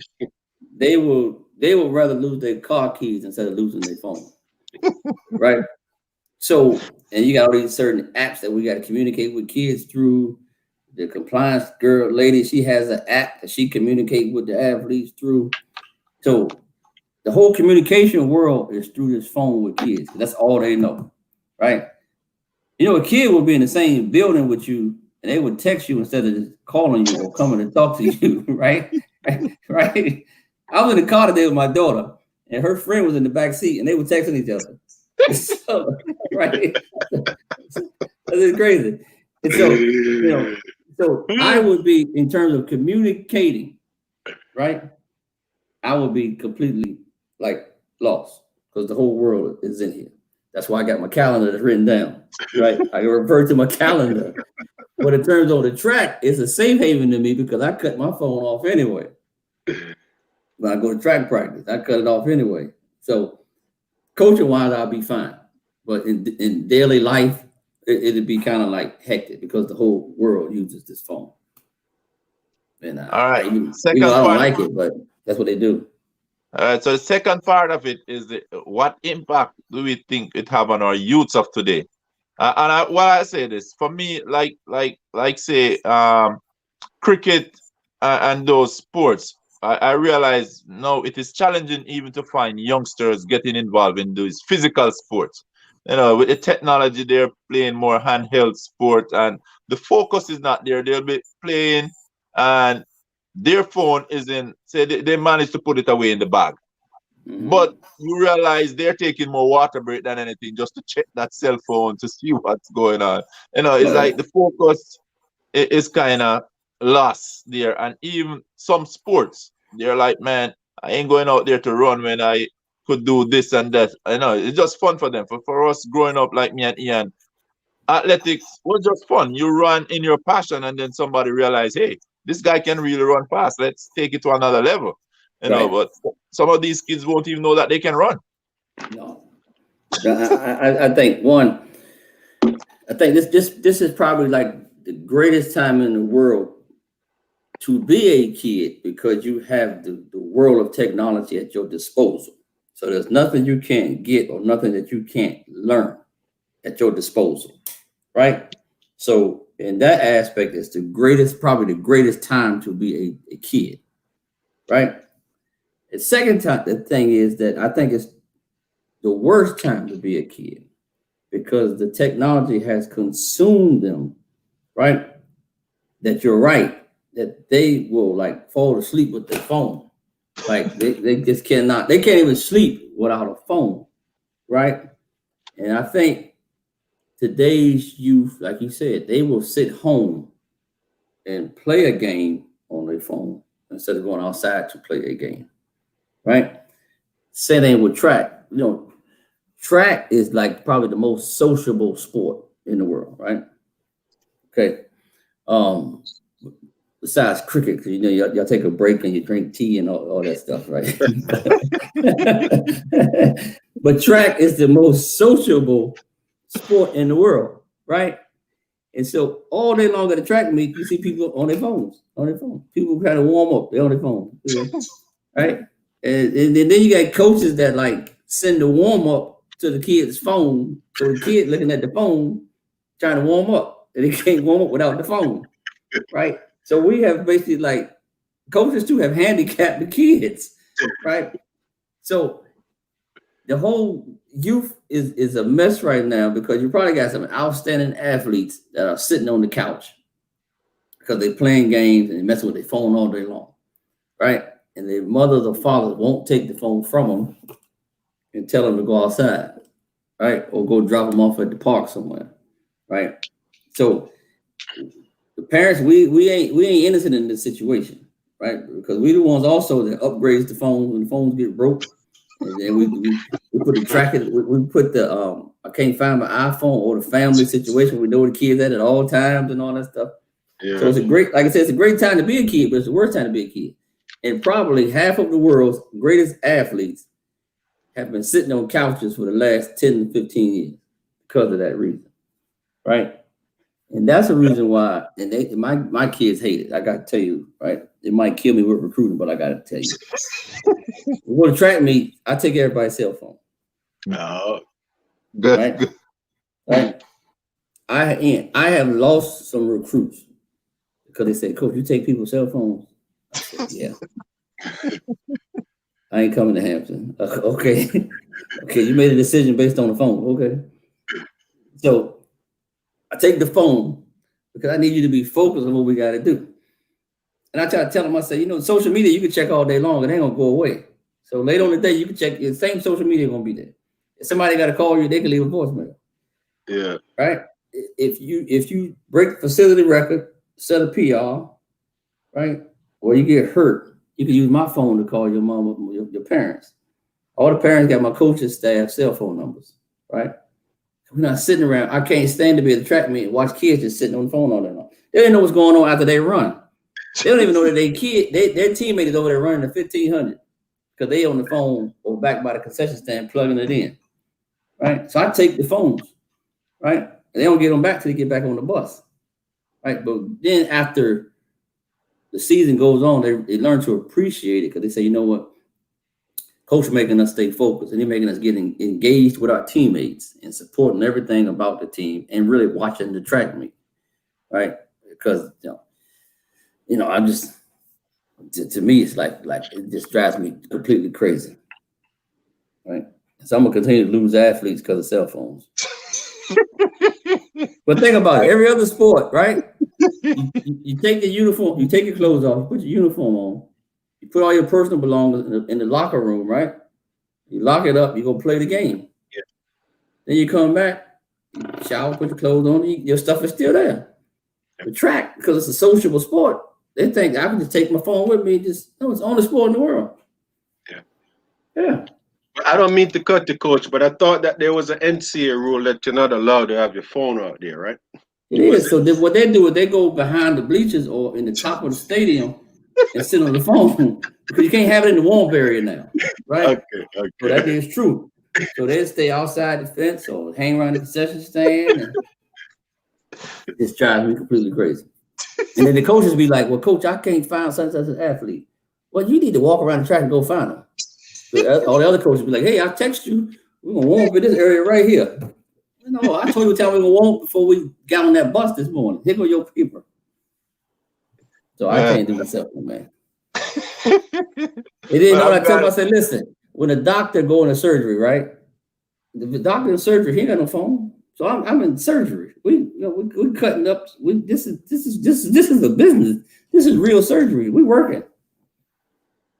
They will rather lose their car keys instead of losing their phone, right? So, and you got all these certain apps that we got to communicate with kids through. The compliance lady, she has an app that she communicates with the athletes through. So the whole communication world is through this phone with kids. That's all they know, right? You know, a kid will be in the same building with you, and they would text you instead of just calling you or coming to talk to you, right? Right? I was in the car today with my daughter, and her friend was in the back seat, and they were texting each other. So, right? That's crazy. And so, you know, so I would be, in terms of communicating, right? I would be completely like lost because the whole world is in here. That's why I got my calendar that's written down, right? I refer to my calendar. But in terms of the track, it's a safe haven to me because I cut my phone off anyway. When I go to track practice, I cut it off anyway. So coaching wise, I'll be fine. But in daily life, it'd be kind of like hectic because the whole world uses this phone. And All right. even Second though I don't part. like it, but that's what they do. So the second part of it is what impact do we think it have on our youths of today? Why I say this, for me, like say cricket and those sports, I realize now it is challenging even to find youngsters getting involved in those physical sports. You know, with the technology, they're playing more handheld sport, and the focus is not there. They'll be playing, and their phone is in. Say they manage to put it away in the bag, but you realize they're taking more water break than anything just to check that cell phone to see what's going on. You know, it's like the focus is kind of lost there. And even some sports, they're like, man, I ain't going out there to run when I could do this and that. I know it's just fun for them. For us growing up like me and Ian, athletics was just fun. You run in your passion, and then somebody realize, hey, this guy can really run fast. Let's take it to another level. You know, but some of these kids won't even know that they can run. No, I think this is probably like the greatest time in the world to be a kid because you have the world of technology at your disposal. So there's nothing you can't get or nothing that you can't learn at your disposal, right? So in that aspect, it's probably the greatest time to be a kid, right? The second time, the thing is that I think it's the worst time to be a kid because the technology has consumed them, right? That you're right, that they will like fall asleep with their phone. Like they just cannot, they can't even sleep without a phone, right? And I think today's youth, like you said, they will sit home and play a game on their phone instead of going outside to play a game, right? Same thing with track. You know, track is like probably the most sociable sport in the world, right? Okay. Besides cricket, because you know y'all take a break and you drink tea and all that stuff, right? But track is the most sociable sport in the world, right? And so all day long at the track meet, you see people on their phones, People kind of warm up, they're on their phone, right? And then you got coaches that like send the warm up to the kid's phone, so the kid looking at the phone trying to warm up, and they can't warm up without the phone, right? So we have basically like coaches too have handicapped the kids, right? So the whole youth is a mess right now because you probably got some outstanding athletes that are sitting on the couch because they're playing games and messing with their phone all day long, right? And their mothers or fathers won't take the phone from them and tell them to go outside, right? Or go drop them off at the park somewhere, right? So the parents, we ain't innocent in this situation, right? Because we the ones also that upgrades the phones when the phones get broke. And then we put the tracker, we put the I can't find my iPhone or the family situation. We know where the kids at all times and all that stuff. Yeah. So it's like I said, it's a great time to be a kid, but it's the worst time to be a kid. And probably half of the world's greatest athletes have been sitting on couches for the last 10 to 15 years because of that reason, right? And that's the reason why, and my kids hate it. I got to tell you, right? It might kill me with recruiting, but I got to tell you. When track meet, I take everybody's cell phone. No, good. Right? Good. Right? I have lost some recruits because they said, "Coach, you take people's cell phones." I said, "Yeah." I ain't coming to Hampton. Okay. Okay, you made a decision based on the phone. Okay. So I take the phone because I need you to be focused on what we got to do. And I try to tell them, I say, social media, you can check all day long. It ain't going to go away. So later on the day, you can check the same social media going to be there. If somebody got to call you, they can leave a voicemail. Yeah. Right? If you break the facility record, set a PR, right? Or you get hurt, you can use my phone to call your mom or your parents. All the parents got my coaching staff cell phone numbers, right? We're not sitting around. I can't stand to be at the track meet and watch kids just sitting on the phone all day long. They don't know what's going on after they run. They don't even know that their teammate is over there running the 1500 because they on the phone or back by the concession stand plugging it in, right? So I take the phones, right? And they don't get them back till they get back on the bus, right? But then after the season goes on, they learn to appreciate it because they say, you know what? Coach making us stay focused and they're making us getting engaged with our teammates and supporting everything about the team and really watching the track meet, right? Because, I'm just, to me, it's like it just drives me completely crazy, right? So I'm going to continue to lose athletes because of cell phones. But think about it. Every other sport, right? You take the uniform, you take your clothes off, put your uniform on. You put all your personal belongings in the locker room, right? You lock it up, you go play the game. Yeah. Then you come back, you shower, put your clothes on, your stuff is still there. The track, because it's a sociable sport, they think I can just take my phone with me and it's the only sport in the world. Yeah. Yeah. I don't mean to cut the coach, but I thought that there was an NCAA rule that you're not allowed to have your phone out there, right? It is. So what they do is they go behind the bleachers or in the top of the stadium and sit on the phone because you can't have it in the warm area now, right? Okay. So that is true. So they stay outside the fence or hang around the concession stand, and it just drives me completely crazy. And then the coaches be like, "Well, coach, I can't find such an athlete." Well, you need to walk around the track and go find them. So all the other coaches be like, "Hey, I text you. We're gonna warm up in this area right here." I told you what time we were gonna warm up before we got on that bus this morning. Here go your paper. So I can't do myself, man. It didn't know what I tell them. I said, listen, when a doctor go into surgery, right? The doctor in surgery, he ain't got no phone. So I'm in surgery. We cutting up. This is a business. This is real surgery. We working.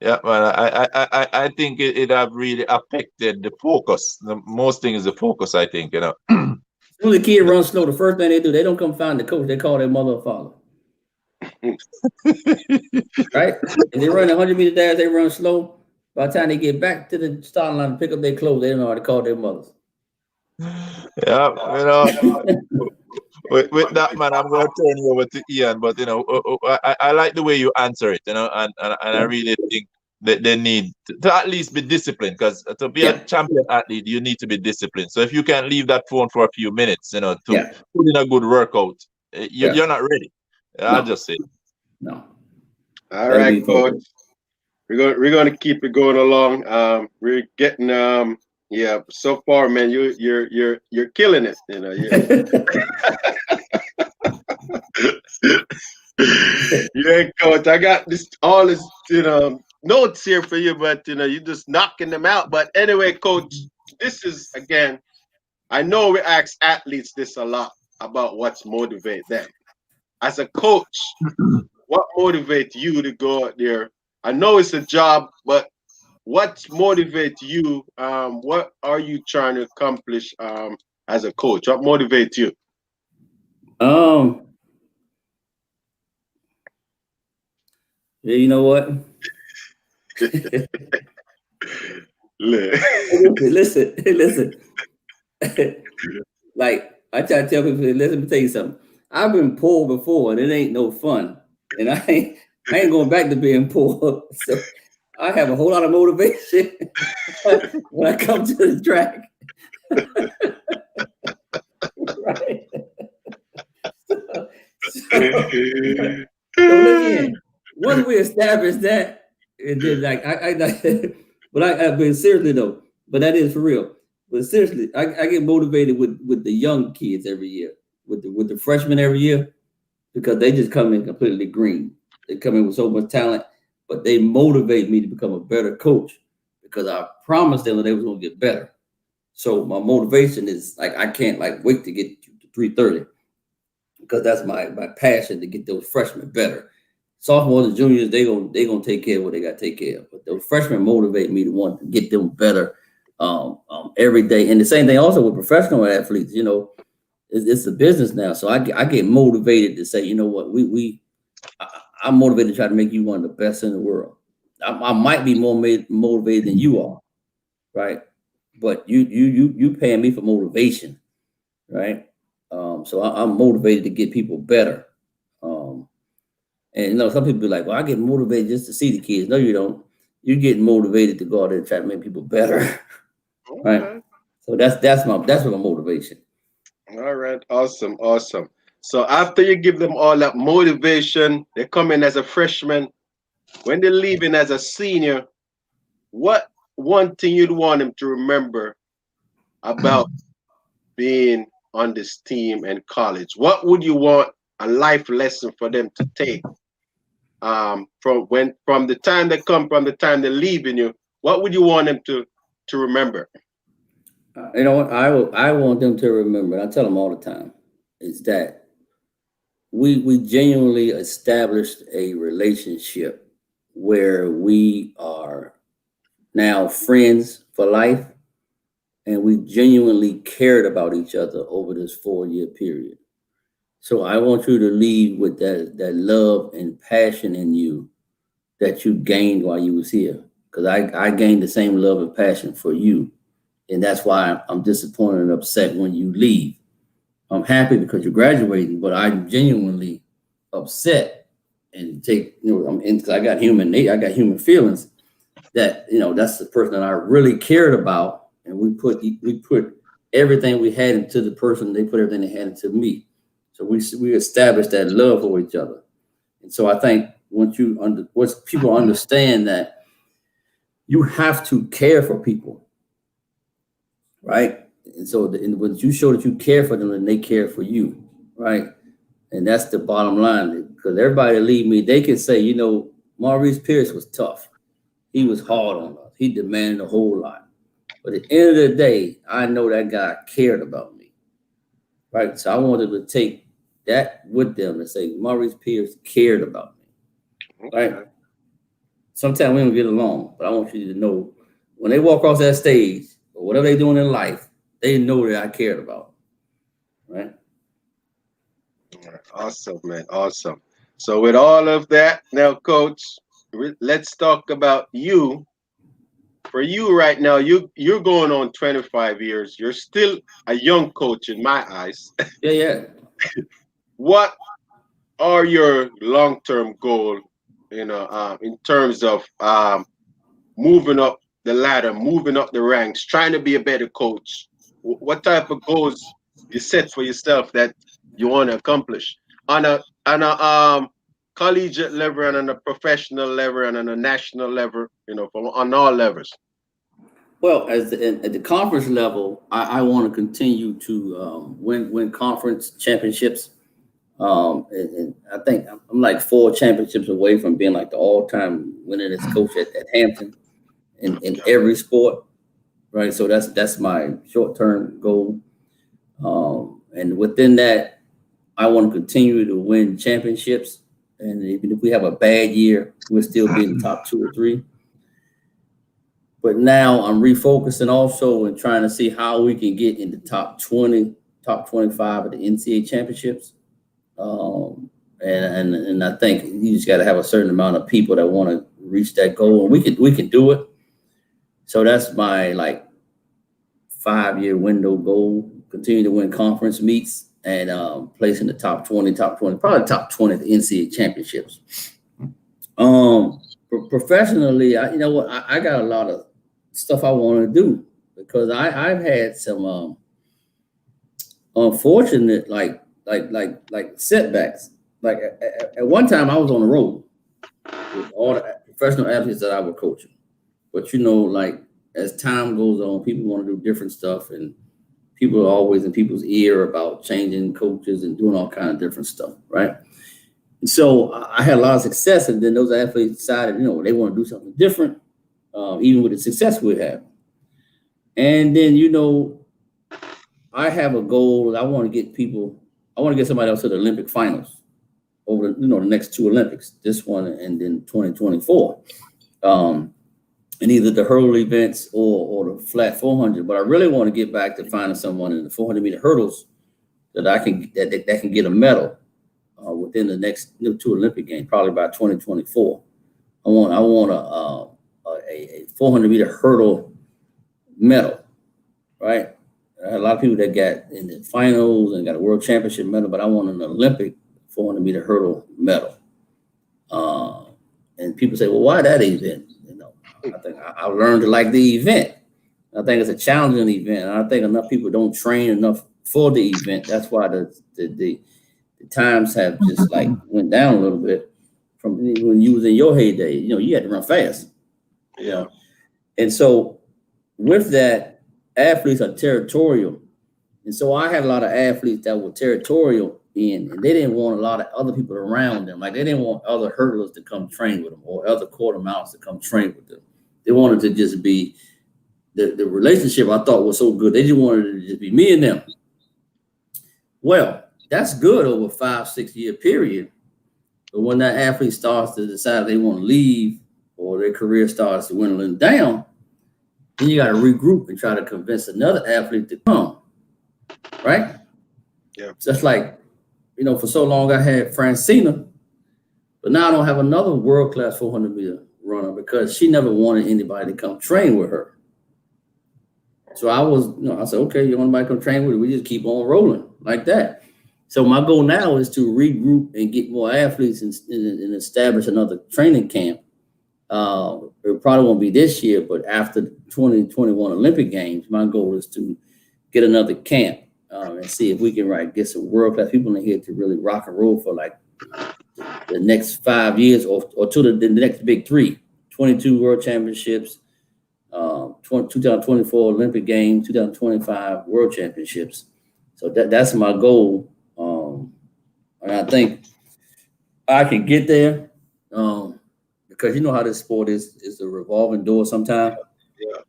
Yeah, man. I think it have really affected the focus. The most thing is the focus. I think When the kid runs slow, the first thing they do, they don't come find the coach. They call their mother or father. Right? If they run 100 meter dash, they run slow. By the time they get back to the starting line to pick up their clothes, they don't know how to call their mothers. Yeah, with that, man, I'm going to turn you over to Ian. But I like the way you answer it. And I really think that they need to at least be disciplined, because to be a champion athlete, you need to be disciplined. So if you can leave that phone for a few minutes, to put in a good workout, you're not ready. I'll just say. No. All right, coach. We're gonna keep it going along. We're getting so far, man. You're killing it. Yeah, coach. I got all this notes here for you, but you're just knocking them out. But anyway, coach, this is again. I know we ask athletes this a lot about what's motivate them. As a coach, what motivates you to go out there? I know it's a job, but what motivates you? What are you trying to accomplish as a coach? What motivates you? Yeah, you know what? Listen. Like I try to tell people, let me tell you something. I've been poor before, and it ain't no fun. And I ain't going back to being poor. So I have a whole lot of motivation when I come to the track. Right. So listen, once we establish that, and then I've been seriously though, but that is for real. But seriously, I get motivated with the young kids every year, with the freshmen every year, because they just come in completely green. They come in with so much talent, but they motivate me to become a better coach because I promised them that they was going to get better. So my motivation is like, I can't like wait to get to 330 because that's my passion to get those freshmen better. Sophomores and juniors, they gonna take care of what they got to take care of. But those freshmen motivate me to want to get them better every day. And the same thing also with professional athletes. You know, it's a business now, so I get motivated to say, you know what, I'm motivated to try to make you one of the best in the world. I might be more motivated than you are, right? But you paying me for motivation, right? So I'm motivated to get people better. And you know, some people be like, well, I get motivated just to see the kids. No, you don't. You get motivated to go out there and try to make people better. Right. Okay. So that's my motivation. All right. Awesome. Awesome. So after you give them all that motivation, they come in as a freshman. When they're leaving as a senior, what one thing you'd want them to remember about being on this team in college? What would you want a life lesson for them to take from the time they come, from the time they're leaving you? What would you want them to remember? You know what I want them to remember, and I tell them all the time, is that we genuinely established a relationship where we are now friends for life, and we genuinely cared about each other over this 4-year period. So I want you to leave with that love and passion in you that you gained while you was here, because I gained the same love and passion for you. And that's why I'm disappointed and upset when you leave. I'm happy because you're graduating, but I'm genuinely upset and because I got human feelings that, you know, that's the person that I really cared about. And we put everything we had into the person. They put everything they had into me. So we established that love for each other. And so I think once people understand that you have to care for people. Right. And so when you show that you care for them, and they care for you. Right. And that's the bottom line, because everybody that leave me, they can say, you know, Maurice Pierce was tough. He was hard on us. He demanded a whole lot. But at the end of the day, I know that guy cared about me. Right. So I wanted to take that with them and say, Maurice Pierce cared about me. Right. Okay. Sometimes we don't get along, but I want you to know when they walk across that stage, or whatever they're doing in life, they know that I cared about them, right? Awesome, man. Awesome. So with all of that, now, Coach, let's talk about you. For you right now, you're going on 25 years. You're still a young coach in my eyes. Yeah. What are your long-term goals, you know, in terms of moving up the ladder, moving up the ranks, trying to be a better coach? What type of goals you set for yourself that you want to accomplish on a collegiate level and on a professional level and on a national level, you know, on all levels? Well, at the conference level, I want to continue to win conference championships. And I think I'm like 4 championships away from being like the all-time winningest coach at Hampton in every sport, right? So that's my short-term goal. And within that, I want to continue to win championships. And even if we have a bad year, we'll still be in the top 2 or 3. But now I'm refocusing also and trying to see how we can get in the top 20, top 25 of the NCAA championships. And I think you just got to have a certain amount of people that want to reach that goal, and we can do it. So that's my like 5-year window goal: continue to win conference meets and place in the top 20, probably top 20 of the NCAA championships. Professionally, I got a lot of stuff I want to do, because I've had some unfortunate like setbacks. Like at one time I was on the road with all the professional athletes that I was coaching. But you know, like as time goes on, people want to do different stuff, and people are always in people's ear about changing coaches and doing all kinds of different stuff, right? And so I had a lot of success, and then those athletes decided, you know, they want to do something different. even with the success we have. And then, I have a goal. I want to get somebody else to the Olympic finals over the next two Olympics, this one and then 2024. In either the hurdle events or the flat 400. But I really want to get back to finding someone in the 400-meter hurdles that can get a medal within the next two Olympic Games, probably by 2024. I want a 400-meter hurdle medal, right? I had a lot of people that got in the finals and got a world championship medal, but I want an Olympic 400-meter hurdle medal. And people say, well, why that event? I think I learned to like the event. I think it's a challenging event. And I think enough people don't train enough for the event. That's why the times have just like went down a little bit from when you was in your heyday. You had to run fast. Yeah. And so with that, athletes are territorial. And so I had a lot of athletes that were territorial and they didn't want a lot of other people around them. Like they didn't want other hurdlers to come train with them or other quarter miles to come train with them. They wanted to just be the relationship I thought was so good. They just wanted it to just be me and them. Well, that's good over a 5-6 year period. But when that athlete starts to decide they want to leave or their career starts to dwindling down, then you got to regroup and try to convince another athlete to come. Right? Yeah. Just like, for so long I had Francina, but now I don't have another world-class 400-meter runner because she never wanted anybody to come train with her. So I said, okay, you want anybody to come train with her? We just keep on rolling like that. So my goal now is to regroup and get more athletes and establish another training camp. It probably won't be this year, but after the 2021 Olympic Games, my goal is to get another camp and see if we can get some world-class people in here to really rock and roll for like the next 5 years or to the next big three, 22 World Championships, 2024 Olympic Games, 2025 World Championships. So that's my goal. And I think I can get there because you know how this sport is a revolving door sometimes.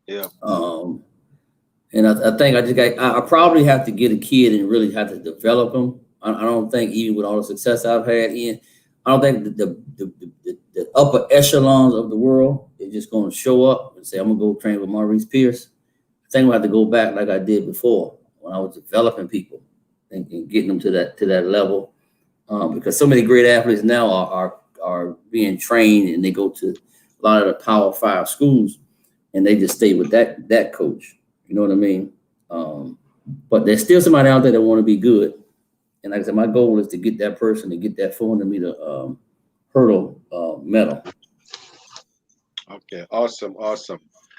Yeah. And I think I probably have to get a kid and really have to develop them. I don't think even with all the success I've had I don't think the upper echelons of the world is just going to show up and say, I'm going to go train with Maurice Pierce. I think we'll have to go back like I did before when I was developing people and getting them to that level. Because so many great athletes now are being trained and they go to a lot of the Power 5 schools and they just stay with that coach. You know what I mean? But there's still somebody out there that want to be good. And like I said, my goal is to get that person to get that 400-meter hurdle medal. Okay, awesome.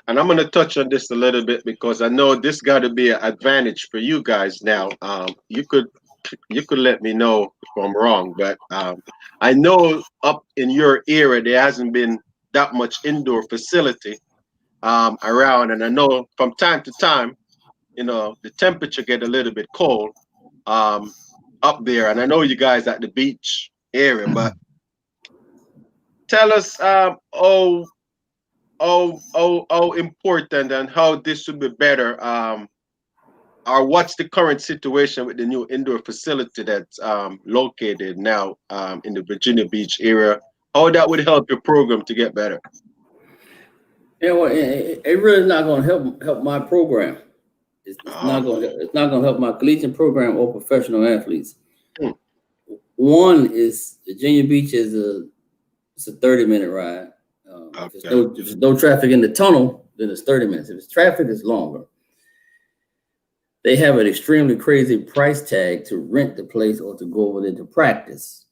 And I'm going to touch on this a little bit because I know this got to be an advantage for you guys now. You could let me know if I'm wrong, but I know up in your area there hasn't been that much indoor facility around, and I know from time to time, the temperature get a little bit cold up there, and I know you guys at the beach area, but tell us how important and how this should be better, or what's the current situation with the new indoor facility that's located now in the Virginia Beach area, how that would help your program to get better? Well, it really is not going to help my program. It's not going to help my collegiate program or professional athletes. One is Virginia Beach is a 30-minute ride. If there's no traffic in the tunnel, then it's 30 minutes. If it's traffic, it's longer. They have an extremely crazy price tag to rent the place or to go over there to practice,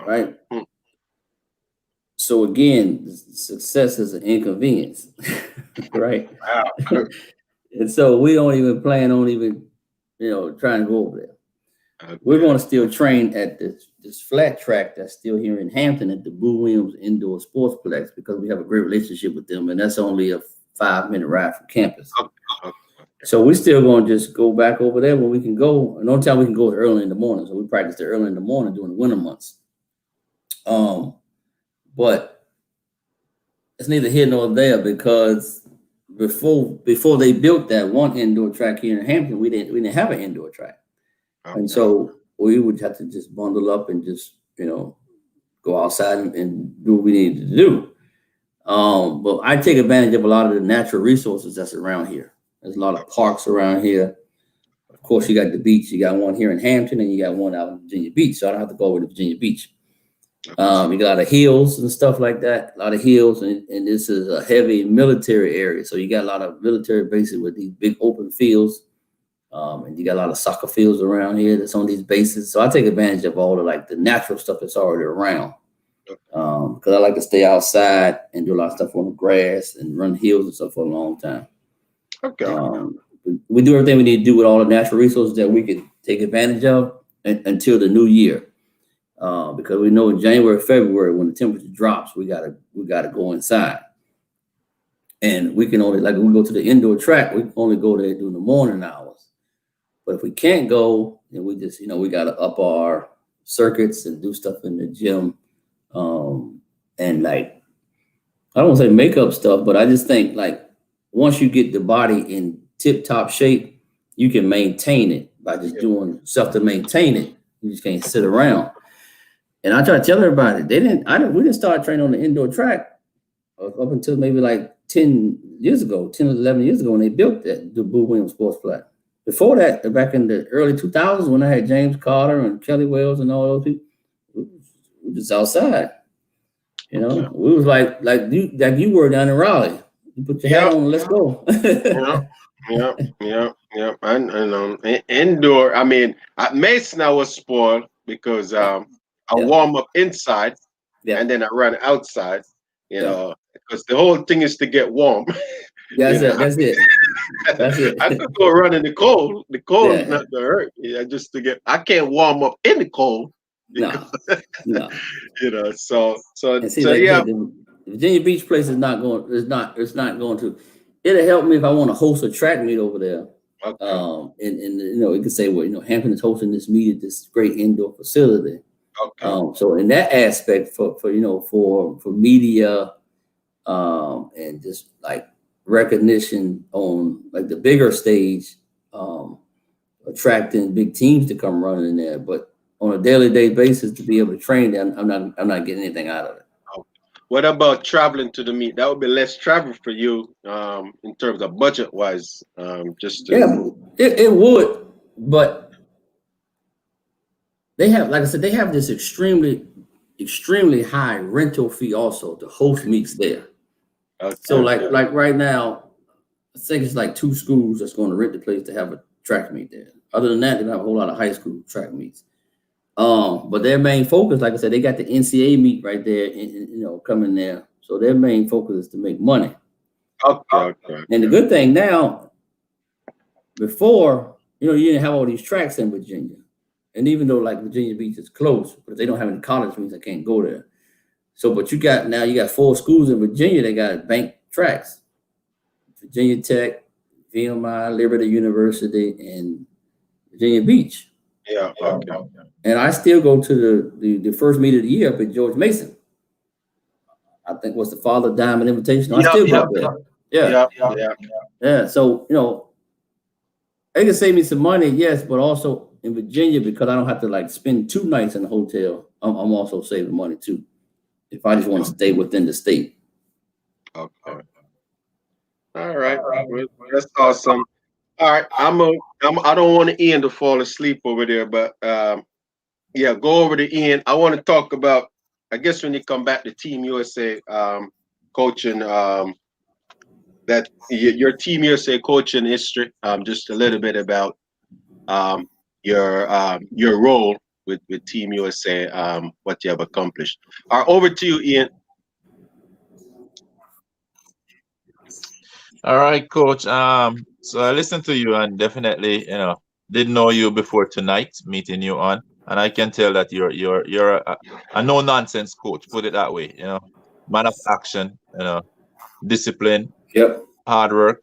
right? So again, success is an inconvenience, right? Wow. And so we don't even plan on trying to go over there. Okay. We're going to still train at this flat track that's still here in Hampton at the Boo Williams Indoor Sportsplex because we have a great relationship with them, and that's only a 5-minute ride from campus. Okay. So we're still going to just go back over there when we can go. And the only time we can go is early in the morning. So we practice there early in the morning during the winter months. But it's neither here nor there because before they built that one indoor track here in Hampton, we didn't have an indoor track, and so we would have to just bundle up and just go outside and do what we needed to do. But I take advantage of a lot of the natural resources that's around here. There's a lot of parks around here. Of course, you got the beach. You got one here in Hampton, and you got one out in Virginia Beach. So I don't have to go over to Virginia Beach. You got a lot of hills and stuff like that. A lot of hills, and this is a heavy military area. So you got a lot of military bases with these big open fields, and you got a lot of soccer fields around here that's on these bases. So I take advantage of all the natural stuff that's already around. Because I like to stay outside and do a lot of stuff on the grass and run hills and stuff for a long time. Okay. We do everything we need to do with all the natural resources that we could take advantage of until the new year. Because we know in January, February, when the temperature drops, we gotta go inside. And we can only, like, when we go to the indoor track, we can only go there during the morning hours. But if we can't go, then we just, we gotta up our circuits and do stuff in the gym. And I don't want to say makeup stuff, but I just think once you get the body in tip top shape, you can maintain it by just doing stuff to maintain it. You just can't sit around. And I try to tell everybody, we didn't start training on the indoor track up until maybe 10 years ago, 10 or 11 years ago when they built the Boo Williams Sports Flat. Before that, back in the early 2000s when I had James Carter and Kelly Wells and all those people, we were just outside. We was like you were down in Raleigh. You put your hat on and let's go. Yeah. And indoor. I mean, at Mason I was spoiled because I warm up inside and then I run outside. Because the whole thing is to get warm. That's it. I could go run in the cold. The cold is not gonna hurt. Just to get. I can't warm up in the cold. No. So the Virginia Beach place is not going. It's not going to. It'll help me if I want to host a track meet over there. Okay. And it could say, Hampton is hosting this meet at this great indoor facility. Okay. So in that aspect, for media, and just recognition on the bigger stage, attracting big teams to come running in there, but on a daily basis to be able to train them, I'm not getting anything out of it. What about traveling to the meet? That would be less travel for you in terms of budget wise. It would, but they have, like I said, they have this extremely high rental fee also to host meets there. Okay. So like right now, I think it's 2 schools that's going to rent the place to have a track meet there. Other than that, they don't have a whole lot of high school track meets. But their main focus, like I said, they got the NCAA meet right there, coming there. So their main focus is to make money. Okay. And the good thing now, before, you didn't have all these tracks in Virginia. And even though Virginia Beach is close, but they don't have any college meets, I can't go there. So, but you got 4 schools in Virginia that got bank tracks. Virginia Tech, VMI, Liberty University, and Virginia Beach. Yeah. Okay. And I still go to the first meet of the year up at George Mason. I think was the Father Diamond Invitation. I still go there. Yeah. So, it can save me some money, yes, but also in Virginia, because I don't have to spend 2 nights in the hotel, I'm also saving money too, if I just want to stay within the state. Okay. All right. That's awesome. All right. I don't want Ian to fall asleep over there, but go over to Ian. I want to talk about, I guess when you come back to Team USA coaching, that your Team USA coaching history, just a little bit about your role with Team USA, what you have accomplished. All right, over to you, Ian. All right, Coach. So I listened to you and definitely, didn't know you before tonight, meeting you on, and I can tell that you're a no nonsense coach. Put it that way, man of action, discipline, hard work,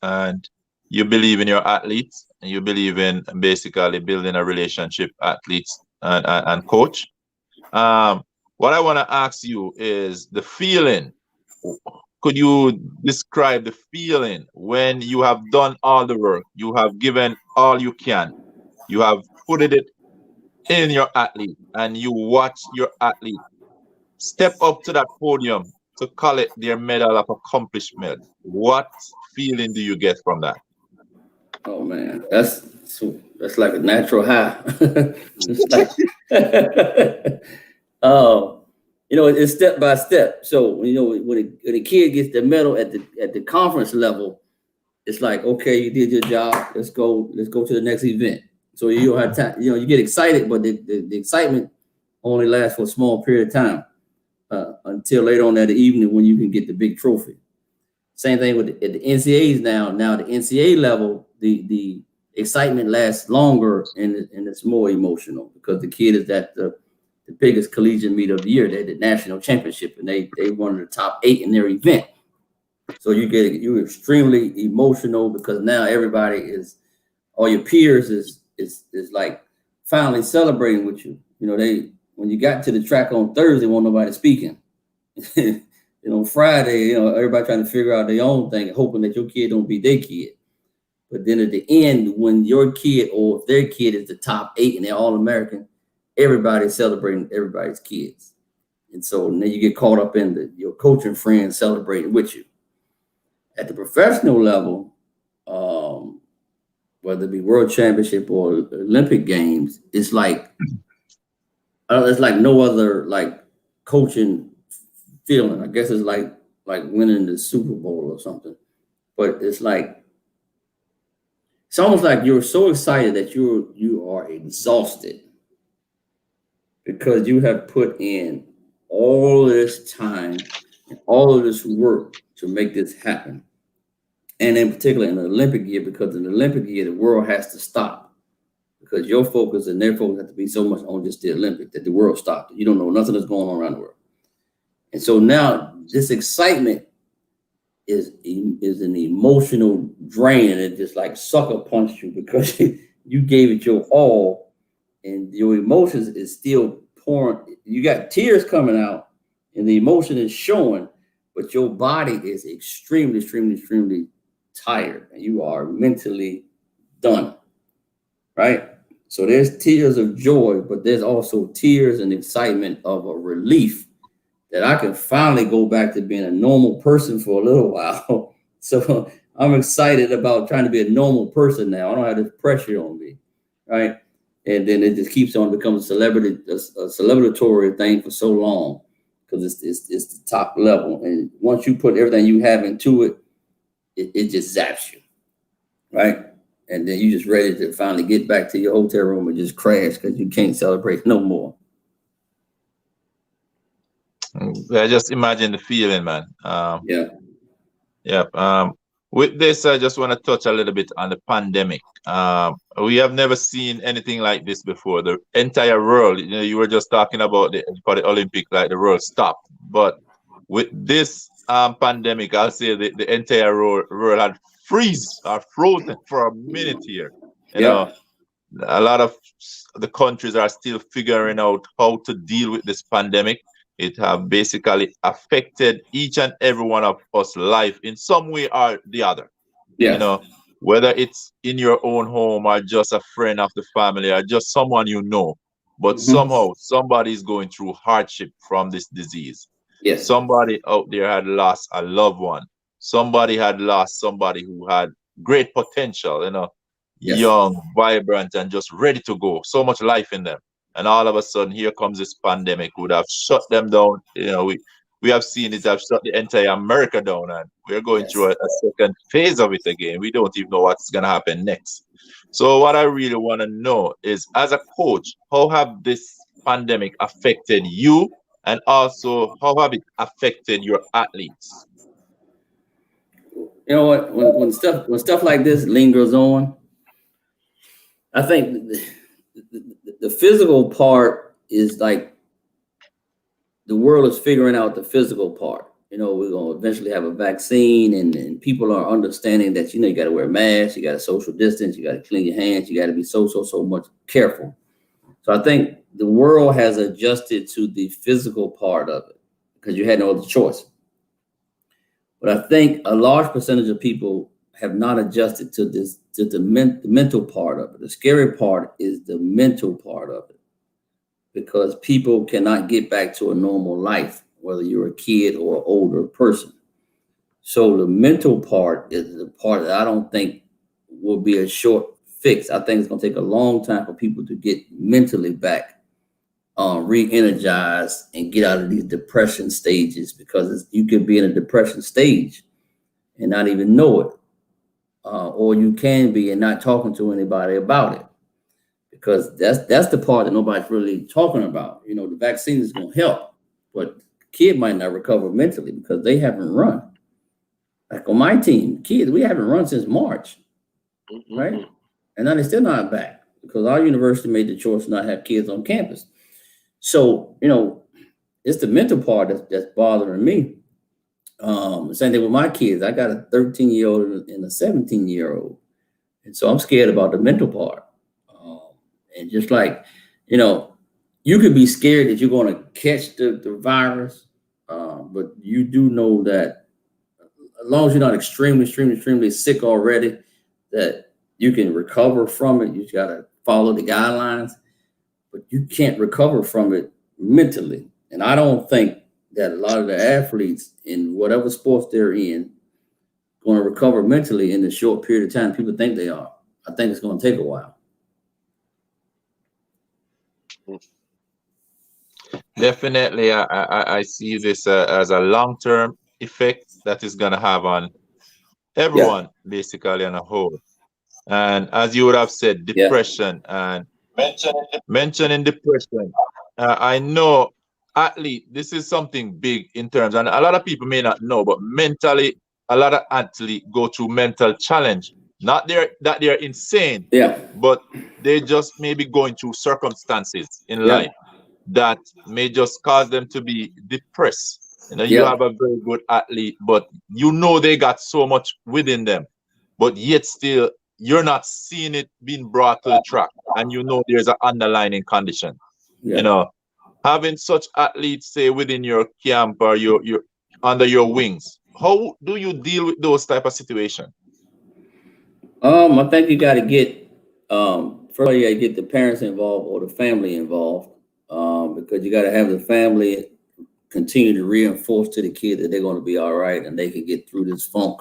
and you believe in your athletes, and you believe in basically building a relationship, athletes and coach. What I want to ask you is the feeling could you describe the feeling when you have done all the work, you have given all you can, you have put it in your athlete, and you watch your athlete step up to that podium to collect their medal of accomplishment? What feeling do you get from that? Oh man, that's like a natural high. It's like, it's step by step. So when a kid gets the medal at the conference level, it's like, okay, you did your job. Let's go to the next event. So you don't have time. You get excited, but the excitement only lasts for a small period of time until later on that evening when you can get the big trophy. Same thing with at the NCAAs now. Now the NCAA level, the excitement lasts longer and it's more emotional because the kid is at the biggest collegiate meet of the year. They're the national championship, and they one of the top 8 in their event. So you're extremely emotional because now all your peers is like finally celebrating with you. When you got to the track on Thursday, won't nobody speaking. Friday, everybody trying to figure out their own thing, hoping that your kid don't beat their kid. But then at the end, when your kid or if their kid is the top 8 and they're all American, everybody's celebrating everybody's kids. And so then you get caught up in your coaching friends celebrating with you. At the professional level, whether it be World Championship or Olympic Games, it's like no other like coaching feeling. I guess it's like winning the Super Bowl or something. But it's almost like you're so excited that you are exhausted because you have put in all this time and all of this work to make this happen. And in particular in the Olympic year, because in the Olympic year, the world has to stop because your focus and their focus has to be so much on just the Olympic that the world stopped. You don't know nothing that's going on around the world. And so now this excitement is an emotional drain, and it just like sucker punched you because you gave it your all and your emotions is still pouring. You got tears coming out and the emotion is showing, but your body is extremely, extremely, extremely tired and you are mentally done, right? So there's tears of joy, but there's also tears and excitement of a relief that I can finally go back to being a normal person for a little while. So I'm excited about trying to be a normal person now. I don't have this pressure on me, right? And then it just keeps on becoming a celebratory thing for so long because it's the top level. And once you put everything you have into it, it just zaps you, right? And then you're just ready to finally get back to your hotel room and just crash because you can't celebrate no more. I just imagine the feeling, man. Yeah. With this, I just want to touch a little bit on the pandemic. We have never seen anything like this before. The entire world, you were just talking about for the Olympic, like the world stopped. But with this pandemic, I'll say the entire world had frozen for a minute here. You know, a lot of the countries are still figuring out how to deal with this pandemic. It have basically affected each and every one of us life in some way or the other. Yeah. Whether it's in your own home or just a friend of the family or just someone you know, but somehow somebody is going through hardship from this disease. Yes. Somebody out there had lost a loved one. Somebody had lost somebody who had great potential, young, vibrant, and just ready to go. So much life in them. And all of a sudden, here comes this pandemic, would have shut them down. We have seen it have shut the entire America down, and we're going through a second phase of it again. We don't even know what's going to happen next. So what I really want to know is, as a coach, how have this pandemic affected you, and also how have it affected your athletes? You know what? When stuff like this lingers on, I think the physical part is like the world is figuring out the physical part. We're going to eventually have a vaccine and people are understanding that, you got to wear masks, you got to social distance, you got to clean your hands, you got to be so much careful. So I think the world has adjusted to the physical part of it because you had no other choice. But I think a large percentage of people have not adjusted to the mental part of it. The scary part is the mental part of it, because people cannot get back to a normal life, whether you're a kid or an older person. So the mental part is the part that I don't think will be a short fix. I think it's going to take a long time for people to get mentally back, re-energized, and get out of these depression stages, because you could be in a depression stage and not even know it. Or you can be and not talking to anybody about it, because that's the part that nobody's really talking about. You know, the vaccine is going to help, but the kid might not recover mentally because they haven't run. Like on my team, kids, we haven't run since March, right? And now they're still not back because our university made the choice not to have kids on campus. So, you know, it's the mental part that's bothering me. Same thing with my kids. I got a 13-year-old and a 17-year-old. And so I'm scared about the mental part. And just like, you know, you could be scared that you're going to catch the virus, but you do know that as long as you're not extremely sick already, that you can recover from it. You just got to follow the guidelines, but you can't recover from it mentally. And I don't think that a lot of the athletes in whatever sports they're in going to recover mentally in the short period of time people think they are. I think it's going to take a while. Definitely, I see this as a long-term effect that is going to have on everyone, basically, on a whole. And as you would have said, depression and mentioning depression, I know athlete, this is something big in terms, and a lot of people may not know, but mentally, a lot of athletes go through mental challenge. Not that they're insane, but they just may be going through circumstances in life that may just cause them to be depressed. You know, you have a very good athlete, but you know they got so much within them, but yet still you're not seeing it being brought to the track, and you know there's an underlying condition. You know, having such athletes, say, within your camp or your under your wings, how do you deal with those type of situations? I think you got to get first you got to get the parents involved or the family involved, because you got to have the family continue to reinforce to the kid that they're going to be all right and they can get through this funk,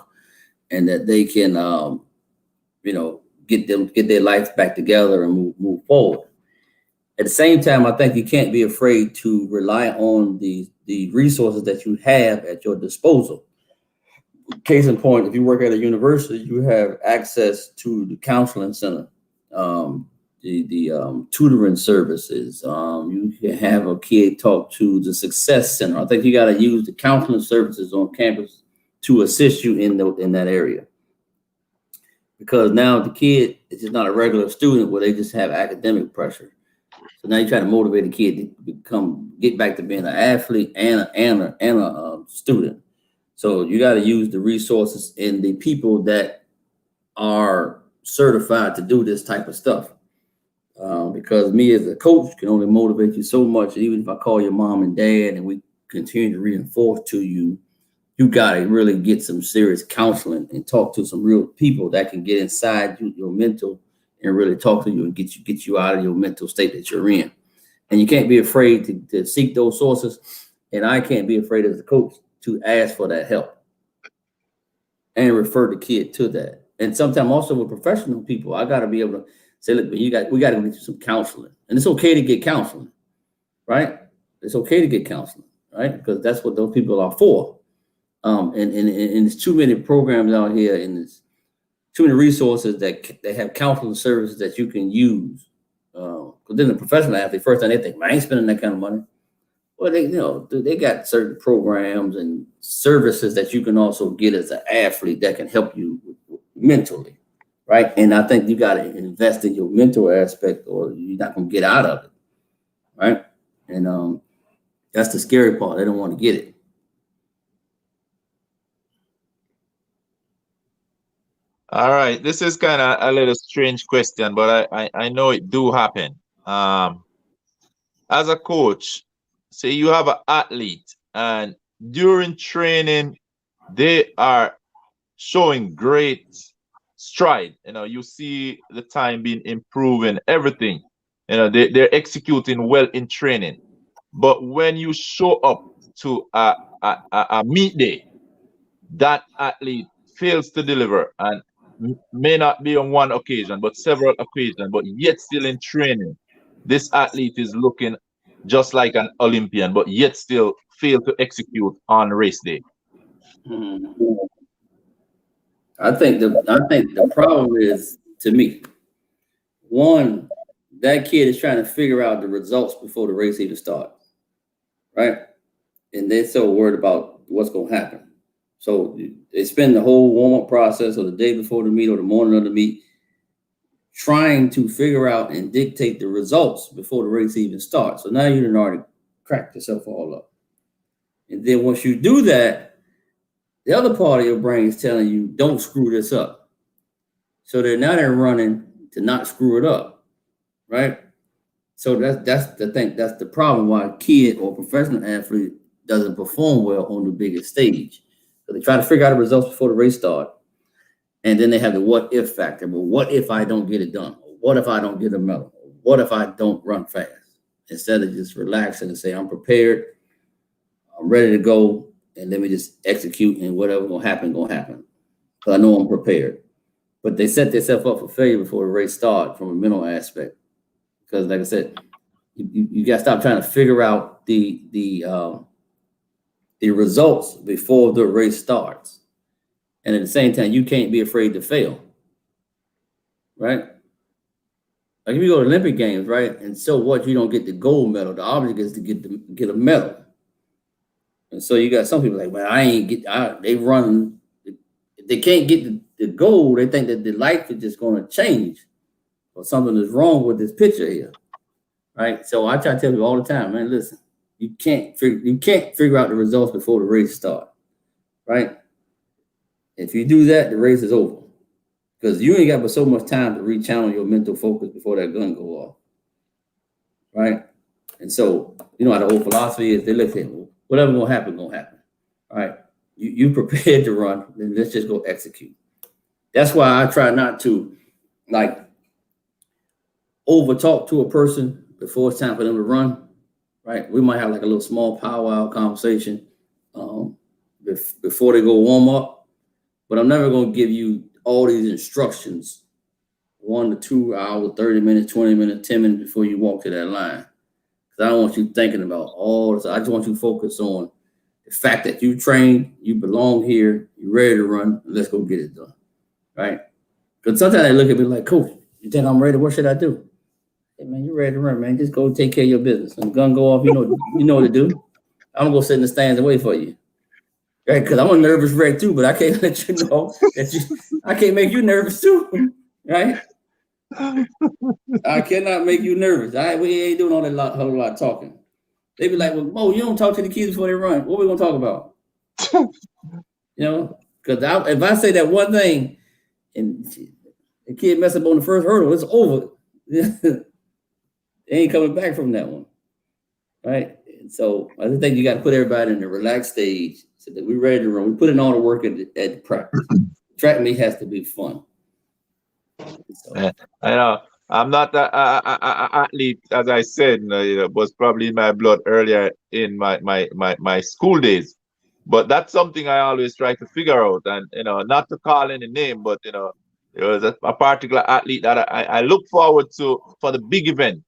and that they can you know, get their life back together and move forward. At the same time, I think you can't be afraid to rely on the resources that you have at your disposal. Case in point, if you work at a university, you have access to the counseling center, the tutoring services. You can have a kid talk to the success center. I think you got to use the counseling services on campus to assist you in that area. Because now the kid is just not a regular student where they just have academic pressure. So now you try to motivate a kid to get back to being an athlete and a student. So you got to use the resources and the people that are certified to do this type of stuff. Because me as a coach can only motivate you so much. Even if I call your mom and dad and we continue to reinforce to you, you got to really get some serious counseling and talk to some real people that can get inside your mental and really talk to you and get you out of your mental state that you're in. And you can't be afraid to seek those sources. And I can't be afraid as a coach to ask for that help and refer the kid to that. And sometimes also with professional people, I got to be able to say, look, we got to get you some counseling. And it's okay to get counseling, right? It's okay to get counseling, right? Because that's what those people are for. And there's too many programs out here, and there's too many resources that they have counseling services that you can use. Because then the professional athlete, first thing they think, man, I ain't spending that kind of money. Well, they got certain programs and services that you can also get as an athlete that can help you mentally, right? And I think you got to invest in your mental aspect, or you're not gonna get out of it, right? And that's the scary part. They don't want to get it. All right, this is kind of a little strange question, but I know it do happen. As a coach, say you have an athlete, and during training, they are showing great stride. You see the time being improving, everything. They're executing well in training. But when you show up to a meet day, that athlete fails to deliver and may not be on one occasion, but several occasions, but yet still in training. This athlete is looking just like an Olympian, but yet still fail to execute on race day. Mhm. I think the problem is, to me, one, that kid is trying to figure out the results before the race even starts, right? And they're so worried about what's going to happen. So they spend the whole warm up process or the day before the meet or the morning of the meet trying to figure out and dictate the results before the race even starts. So now you've already cracked yourself all up. And then once you do that, the other part of your brain is telling you, don't screw this up. So they're running to not screw it up, right? So that's the thing. That's the problem why a kid or professional athlete doesn't perform well on the biggest stage. So they try to figure out the results before the race start, and then they have the what if factor. Well, what if I don't get it done? What if I don't get a medal? What if I don't run fast? Instead of just relaxing and say, I'm prepared, I'm ready to go, and let me just execute, and whatever's gonna happen, because I know I'm prepared. But they set themselves up for failure before the race starts from a mental aspect. Because, like I said, you got to stop trying to figure out the results before the race starts, and at the same time, you can't be afraid to fail, right? Like if you go to Olympic Games, right, and so what, you don't get the gold medal. The object is to get a medal, and so you got some people like, well, they run, if they can't get the gold, they think that the life is just going to change, or something is wrong with this picture here. Right, so I try to tell you all the time, man. Listen, you can't figure out the results before the race starts, right? If you do that, the race is over, because you ain't got but so much time to rechannel your mental focus before that gun go off, right? And so you know how the old philosophy is: they look at whatever gonna happen, all right? You prepared to run, then let's just go execute. That's why I try not to like over talk to a person before it's time for them to run, right? We might have like a little small powwow conversation before they go warm up, but I'm never going to give you all these instructions 1 to 2 hours, 30 minutes, 20 minutes, 10 minutes before you walk to that line. Because I don't want you thinking about all this. I just want you to focus on the fact that you trained, you belong here, you're ready to run, let's go get it done, right? Because sometimes they look at me like, Coach, you think I'm ready? What should I do? Hey man, you're ready to run, man. Just go take care of your business. When the gun go off, you know what to do. I'm gonna go sit in the stands and wait for you, right? Because I'm a nervous wreck too, but I can't let you know that I can't make you nervous too, right? I cannot make you nervous. We ain't doing all that whole lot of talking. They be like, well, Mo, you don't talk to the kids before they run. What we gonna talk about? Because if I say that one thing and the kid mess up on the first hurdle, it's over. They ain't coming back from that one, right? And so I just think you got to put everybody in the relaxed stage so that we're ready to run. We put in all the work at the practice. Track meet has to be fun. So. I know I'm not an athlete, as I said. It was probably in my blood earlier in my school days, but that's something I always try to figure out. And not to call any name, but there was a particular athlete that I look forward to for the big event.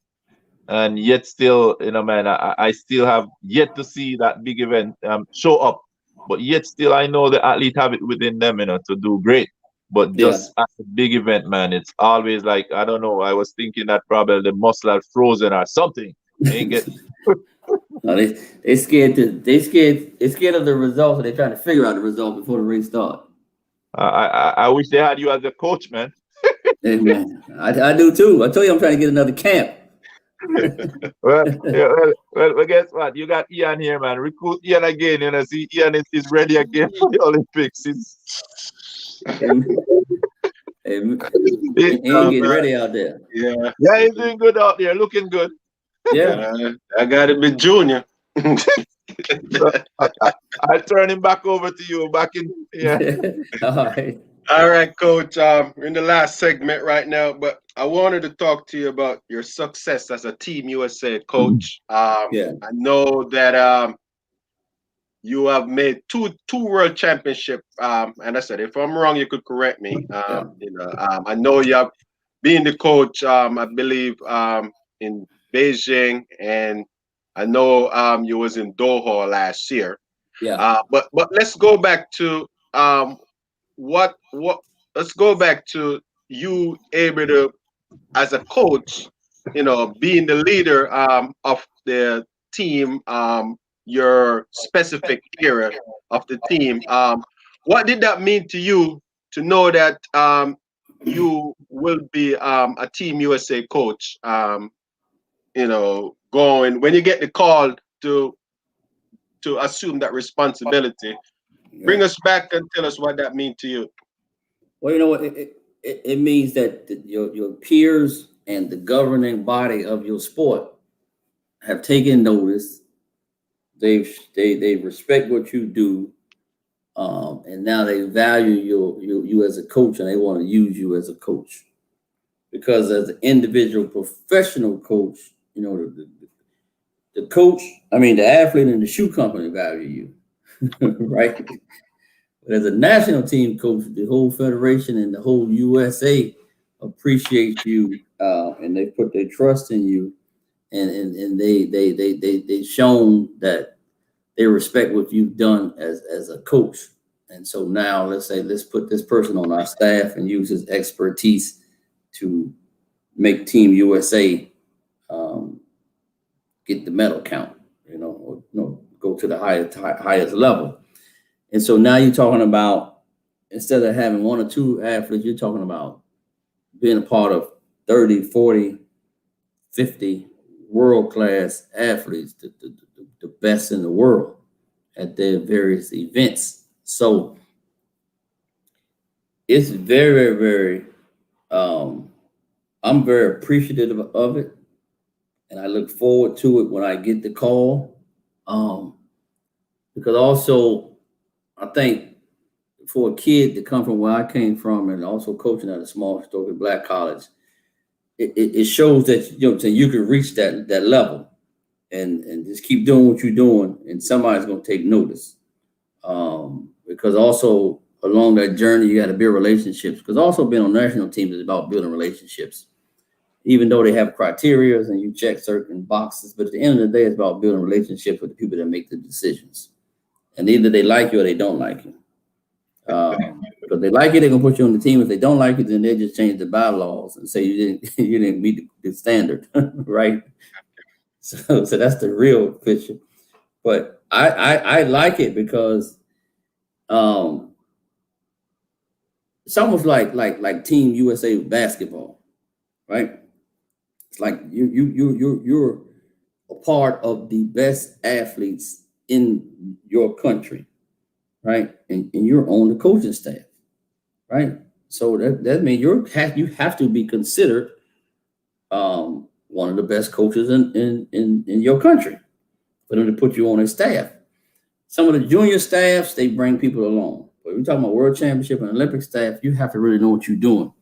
And yet still, man, I still have yet to see that big event show up. But yet still, I know the athlete have it within them, to do great. But just at the big event, man, it's always like, I don't know. I was thinking that probably the muscle had frozen or something. They get. No, they scared of the results, so they're trying to figure out the results before the race starts. I wish they had you as a coach, man. Hey, man, I do too. I told you I'm trying to get another camp. well, guess what? You got Ian here, man. Recruit Ian again. See, Ian is ready again for the Olympics. He getting ready out there. Yeah, he's doing good out there, looking good. Yeah, I got to be junior. So, I turn him back over to you. Back in, yeah. All right. All right, Coach. We're in the last segment right now, but I wanted to talk to you about your success as a Team USA coach. Yeah. I know that you have made two world championship. And I said, if I'm wrong, you could correct me. Yeah. I know you have been the coach. I believe in Beijing, and I know you was in Doha last year. Yeah. But let's go back to what let's go back to you able to as a coach, being the leader of the team, your specific area of the team. What did that mean to you to know that you will be a Team USA coach? Going when you get the call to assume that responsibility. Yeah. Bring us back and tell us what that means to you. Well, you know what? It means that your peers and the governing body of your sport have taken notice. They respect what you do, and now they value you as a coach, and they want to use you as a coach. Because as an individual professional coach, the coach, I mean the athlete and the shoe company value you, right? But as a national team coach, the whole federation and the whole USA appreciates you, and they put their trust in you, and they shown that they respect what you've done as a coach. And so now let's put this person on our staff and use his expertise to make Team USA get the medal count, or go to the highest level. And so now you're talking about, instead of having one or two athletes, you're talking about being a part of 30, 40, 50 world-class athletes, the best in the world at their various events. So it's very, very, I'm very appreciative of it. And I look forward to it when I get the call. Because also, I think for a kid to come from where I came from and also coaching at a small historically Black college, it shows that you can reach that level and just keep doing what you're doing, and somebody's going to take notice. Because also along that journey, you got to build relationships. Because also being on national teams is about building relationships, even though they have criteria and you check certain boxes. But at the end of the day, it's about building relationships with the people that make the decisions. And either they like you or they don't like you. Because they like you, they're gonna put you on the team. If they don't like you, then they just change the bylaws and say you didn't meet the standard, right? So that's the real picture. But I like it because it's almost like Team USA basketball, right? It's like you're a part of the best athletes in your country, right? And you're on the coaching staff, right? So that means you have to be considered one of the best coaches in your country for them to put you on their staff. Some of the junior staffs, they bring people along. But we're talking about world championship and Olympic staff, you have to really know what you're doing.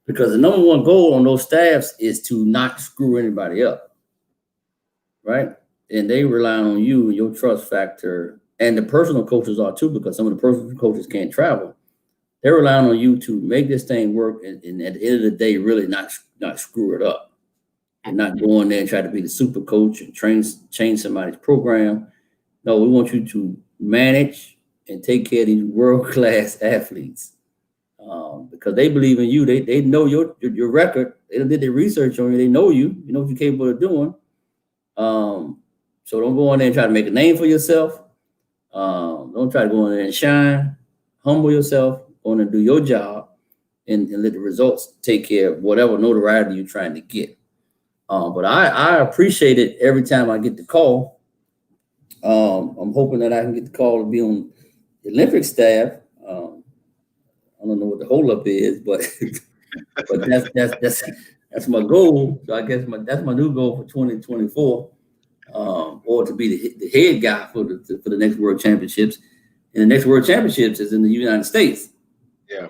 Because the number one goal on those staffs is to not screw anybody up, right? And they rely on you and your trust factor. And the personal coaches are too, because some of the personal coaches can't travel. They're relying on you to make this thing work and at the end of the day, really not screw it up. And not go in there and try to be the super coach and change somebody's program. No, we want you to manage and take care of these world-class athletes because they believe in you. They know your record. They did their research on you. They know you. You know what you're capable of doing. So don't go in there and try to make a name for yourself. Don't try to go in there and shine. Humble yourself. Go in and do your job and let the results take care of whatever notoriety you're trying to get. But I appreciate it every time I get the call. I'm hoping that I can get the call to be on the Olympic staff. I don't know what the holdup is, but that's my goal. So I guess that's my new goal for 2024. or to be the head guy for the next World Championships. And the next World Championships is in the United States. Yeah.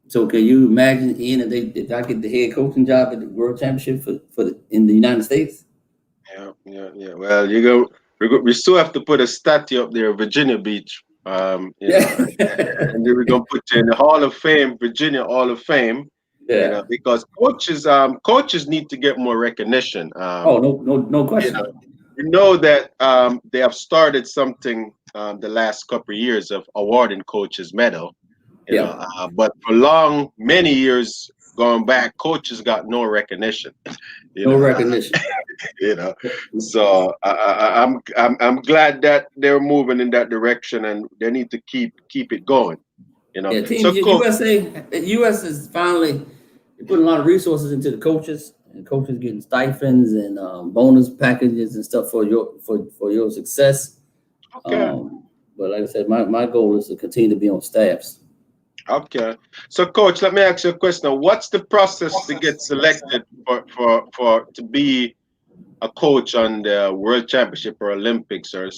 So can you imagine, Ian, if I get the head coaching job at the World Championship in the United States? Yeah. Well, we still have to put a statue up there, Virginia Beach. And then we're gonna put you in the Hall of Fame, Virginia Hall of Fame. Yeah. Because coaches need to get more recognition. No question. You know that they have started something the last couple of years of awarding coaches medal. But for many years going back, coaches got no recognition. Recognition. So I'm glad that they're moving in that direction, and they need to keep it going. US is finally putting a lot of resources into the coaches, and coaches getting stipends and bonus packages and stuff for your success. Okay. But like I said, my goal is to continue to be on staffs. Okay. So, Coach, let me ask you a question. What's the process to get selected for to be a coach on the World Championship or Olympics, or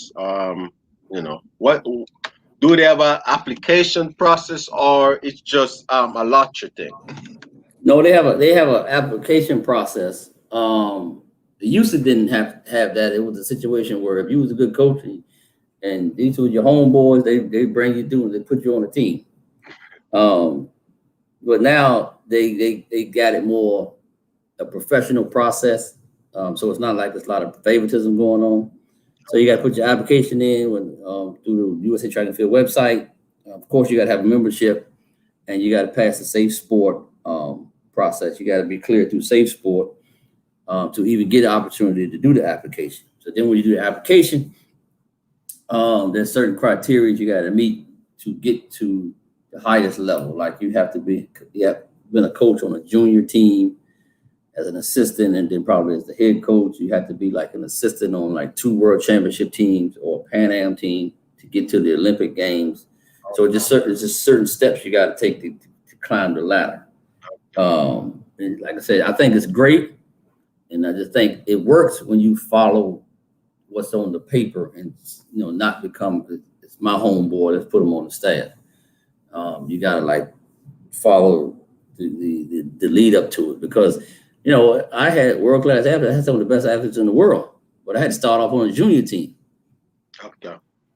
what do they have an application process, or it's just a lottery thing? No, they have an application process. The USATF didn't have that. It was a situation where if you was a good coach and these were your homeboys, they bring you through and they put you on the team. But now they got it more a professional process. So it's not like there's a lot of favoritism going on. So you got to put your application in through the USA Track and Field website. Of course, you got to have a membership, and you got to pass the Safe Sport process. You got to be cleared through Safe Sport to even get the opportunity to do the application. So then when you do the application, there's certain criteria you got to meet to get to the highest level. Like you have been a coach on a junior team as an assistant, and then probably as the head coach. You have to be like an assistant on like 2 World Championship teams or a Pan Am team to get to the Olympic Games. So it's just certain steps you got to take to climb the ladder. And like I said, I think it's great, and I just think it works when you follow what's on the paper and not become it's my homeboy. Let's put him on the staff. You got to like follow the lead up to it, because I had world-class athletes. I had some of the best athletes in the world, but I had to start off on a junior team. Okay.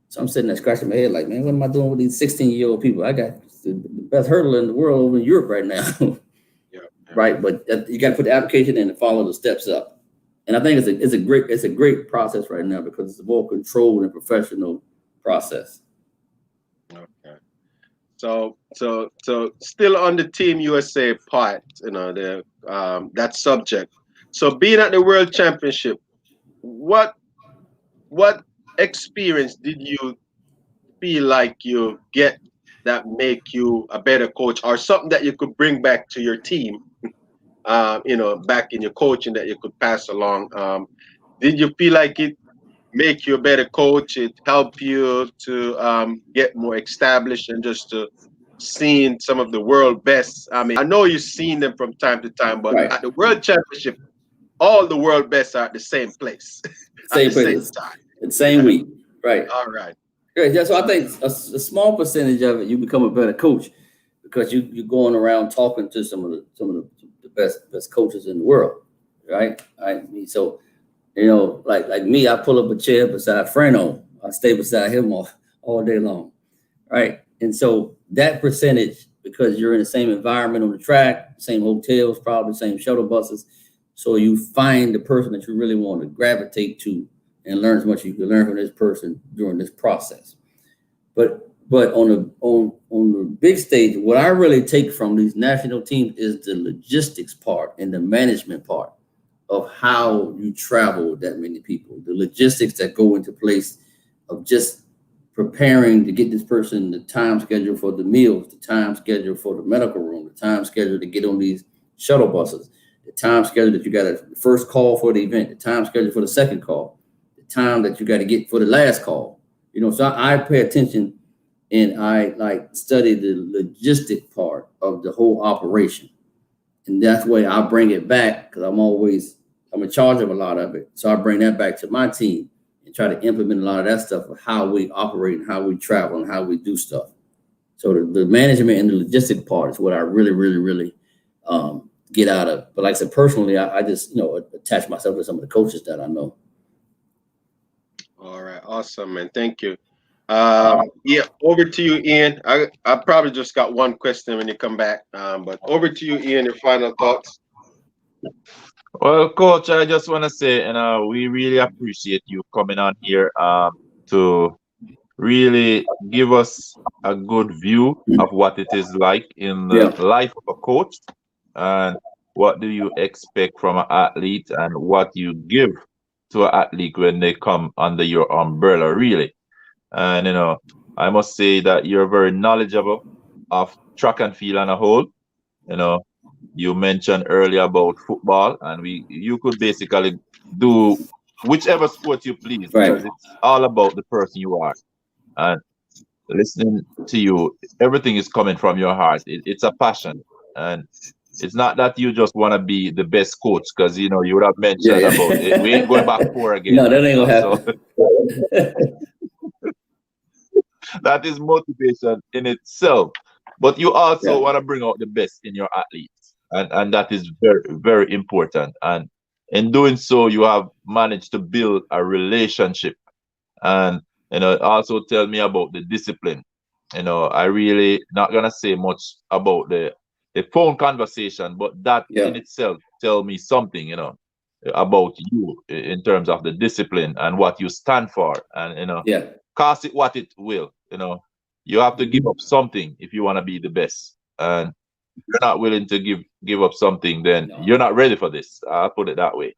So I'm sitting there scratching my head like, man, what am I doing with these 16-year-old people? I got the best hurdler in the world over in Europe right now. Yeah. Right, but you got to put the application in and follow the steps up. And I think it's a great process right now because it's a more controlled and professional process. Okay. So still on the Team USA part, that subject. So being at the World Championship, what experience did you feel like you get that make you a better coach, or something that you could bring back to your team, back in your coaching that you could pass along? Did you feel like it make you a better coach? It help you to get more established and just to seeing some of the world best? I mean, I know you've seen them from time to time, but right. At the World Championship, all the world best are at the same place. Same time. The same week. Right. All right. Great. Yeah, so I think a small percentage of it, you become a better coach because you're going around talking to some of the best coaches in the world. Right. So, like me, I pull up a chair beside Frano. I stay beside him all day long. Right. And so that percentage, because you're in the same environment on the track, same hotels, probably same shuttle buses. So you find the person that you really want to gravitate to and learn as much as you can learn from this person during this process. But on the big stage, what I really take from these national teams is the logistics part and the management part of how you travel with that many people, the logistics that go into place of just preparing to get this person the time schedule for the meals, the time schedule for the medical room, the time schedule to get on these shuttle buses, the time schedule that you got the first call for the event, the time schedule for the second call, the time that you got to get for the last call. So I pay attention and I study the logistic part of the whole operation. And that's why I bring it back, because I'm always I'm in charge of a lot of it. So I bring that back to my team and try to implement a lot of that stuff of how we operate and how we travel and how we do stuff. So the management and the logistic part is what I really, really, really get out of. But like I said, personally, I just, attach myself to some of the coaches that I know. All right, awesome, man. Thank you. Yeah, over to you, Ian. I probably just got one question when you come back. But over to you, Ian. Your final thoughts. Well, Coach, I just want to say, we really appreciate you coming on here to really give us a good view of what it is like in the life of a coach, and what do you expect from an athlete, and what you give to an athlete when they come under your umbrella, really. And I must say that you're very knowledgeable of track and field on a whole. You mentioned earlier about football, and you could basically do whichever sport you please, because it's all about the person you are. And listening to you, everything is coming from your heart. It's a passion, and it's not that you just want to be the best coach, because you would have mentioned about it. We ain't going back 4 again. No, that ain't gonna happen. So that is motivation in itself. But you also want to bring out the best in your athletes, and that is very, very important. And in doing so, you have managed to build a relationship. And also tell me about the discipline. I really not gonna say much about the phone conversation, but that in itself tell me something, about you in terms of the discipline and what you stand for. And cost it what it will. You have to give up something if you want to be the best. And if you're not willing to give up something, then you're not ready for this. I'll put it that way.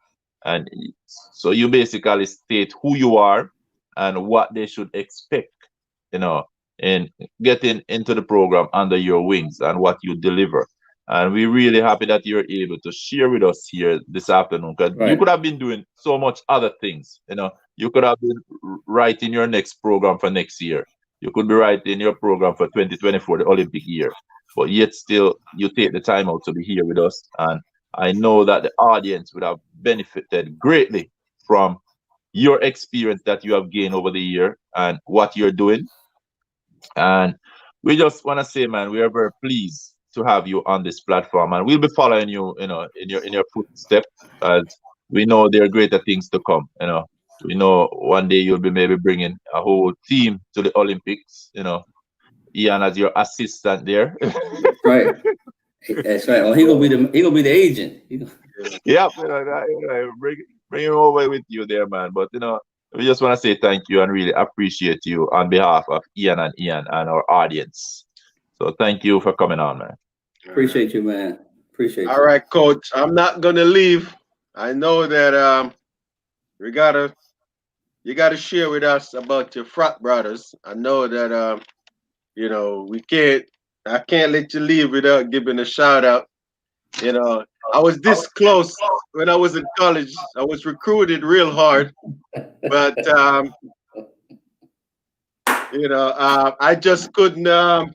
And so you basically state who you are and what they should expect, in getting into the program under your wings, and what you deliver. And we're really happy that you're able to share with us here this afternoon, because you could have been doing so much other things. You could have been writing your next program for next year. You could be writing your program for 2024, the Olympic year. But yet still, you take the time out to be here with us. And I know that the audience would have benefited greatly from your experience that you have gained over the year and what you're doing. And we just want to say, man, we are very pleased to have you on this platform, and we'll be following you, in your footsteps, as we know there are greater things to come. We know one day you'll be maybe bringing a whole team to the Olympics. Ian as your assistant there. Right. That's right. Well, he gonna be the agent. Yeah, bring him over with you there, man. But we just want to say thank you and really appreciate you on behalf of Ian and our audience. So thank you for coming on, man. Appreciate you, man. Appreciate you. All right, Coach. I'm not gonna leave. I know that you gotta share with us about your frat brothers. I know that I can't let you leave without giving a shout out. I was this close when I was in college. I was recruited real hard, but I just couldn't. I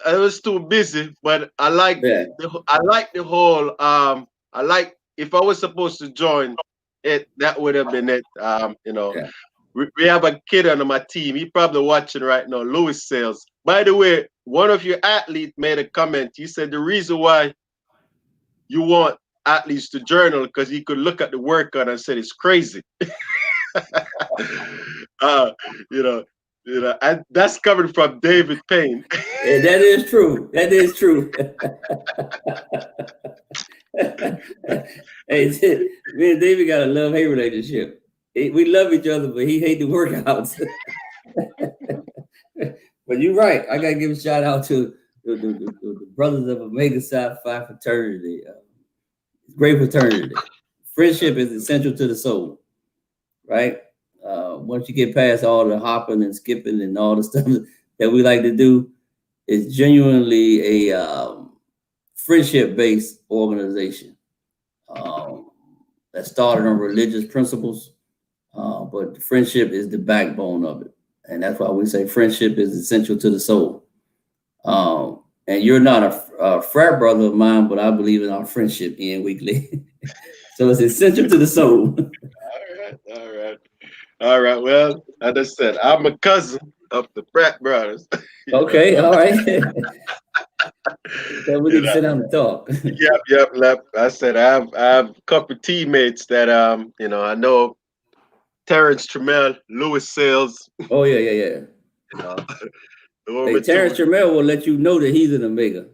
was too busy. But I like the whole. I like, if I was supposed to join it, that would have been it. We have a kid on my team. He probably watching right now, Louis Sales. By the way, one of your athletes made a comment. He said the reason why you want athletes to journal, because he could look at the workout and said it's crazy. And that's coming from David Payne. Yeah, that is true. That is true. Hey, me and David got a love-hate relationship. We love each other, but he hates the workouts. But you're right. I gotta give a shout out to the brothers of Omega Psi Phi fraternity. Great fraternity. Friendship is essential to the soul, right? Once you get past all the hopping and skipping and all the stuff that we like to do, it's genuinely a friendship-based organization that started on religious principles, but friendship is the backbone of it. And that's why we say friendship is essential to the soul. And you're not a frat brother of mine, but I believe in our friendship, Ian Weekly. So it's essential to the soul. All right. All right. Well, as I said, I'm a cousin of the Pratt brothers. You know. Okay, all right. So we You need to know. sit down and talk. Yep. I said I have a couple teammates that I know Terrence Trammell, Lewis Sales, Oh yeah. you know, Norma Hey, Terrence too. Trammell will let you know that he's an Omega.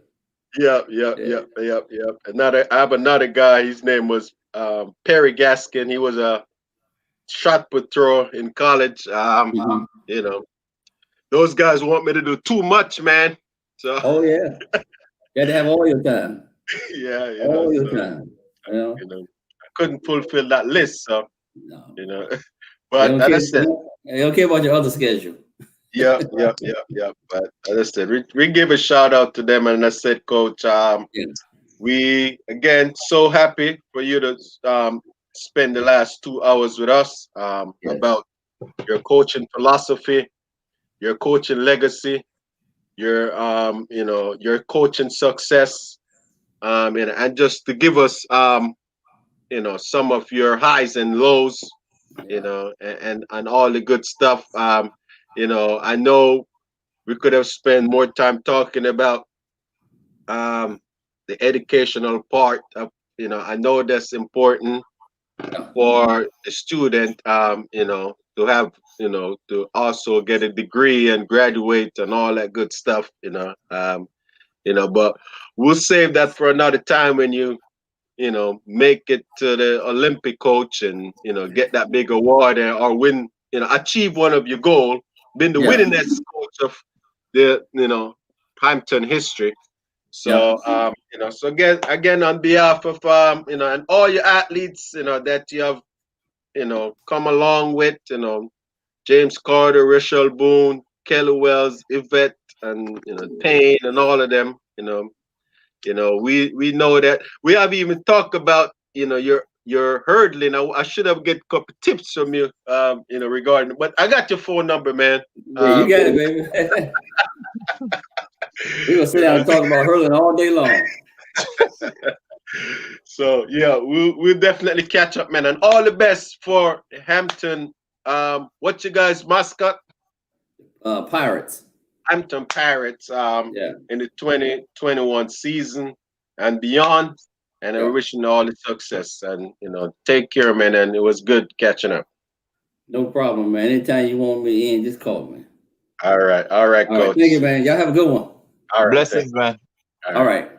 Yeah. Yep. I have another guy. His name was Perry Gaskin. He was a shot put thrower in college. Mhm. You know, those guys want me to do too much, man. So Oh yeah. Got to have all your time. yeah, All your so time. You know? I couldn't fulfill that list. So No. you know, They but don't as care. I said, They don't care about your other schedule. yeah. But as I said, we give a shout out to them, and I said, Coach, Yeah. we again so happy for you to spend the last 2 hours with us Yes. about your coaching philosophy, your coaching legacy, your coaching success, and just to give us some of your highs and lows, Yeah. and all the good stuff. I know we could have spent more time talking about um, the educational part of, I know that's important Yeah. for a student, to have, to also get a degree and graduate and all that good stuff, but we'll save that for another time when make it to the Olympic coach and, get that big award or win, achieve one of your goals, been the Yeah. winningest coach of the, Hampton history. Yeah. So, so again, on behalf of, and all your athletes, that you have, come along with, James Carter, Rachelle Boone, Kelly Wells, Yvette, and, Payne, and all of them, we know that we have even talked about, your hurdling. I should have get a couple tips from you, regarding, but I got your phone number, man. Yeah, you got it, baby. We're gonna sit You down know, and talk about hurling all day long. so yeah, we'll definitely catch up, man, and all the best for Hampton. What's your guys' mascot? Pirates. Hampton Pirates. Yeah. In the 2021 season and beyond. And I Yeah. wish you all the success, and take care, man. And it was good catching up. No problem, man. Anytime you want me in, just call me. All right, All right. coach. Thank you, man. Y'all have a good one. All right, thanks. Blessings, man. All All right. right.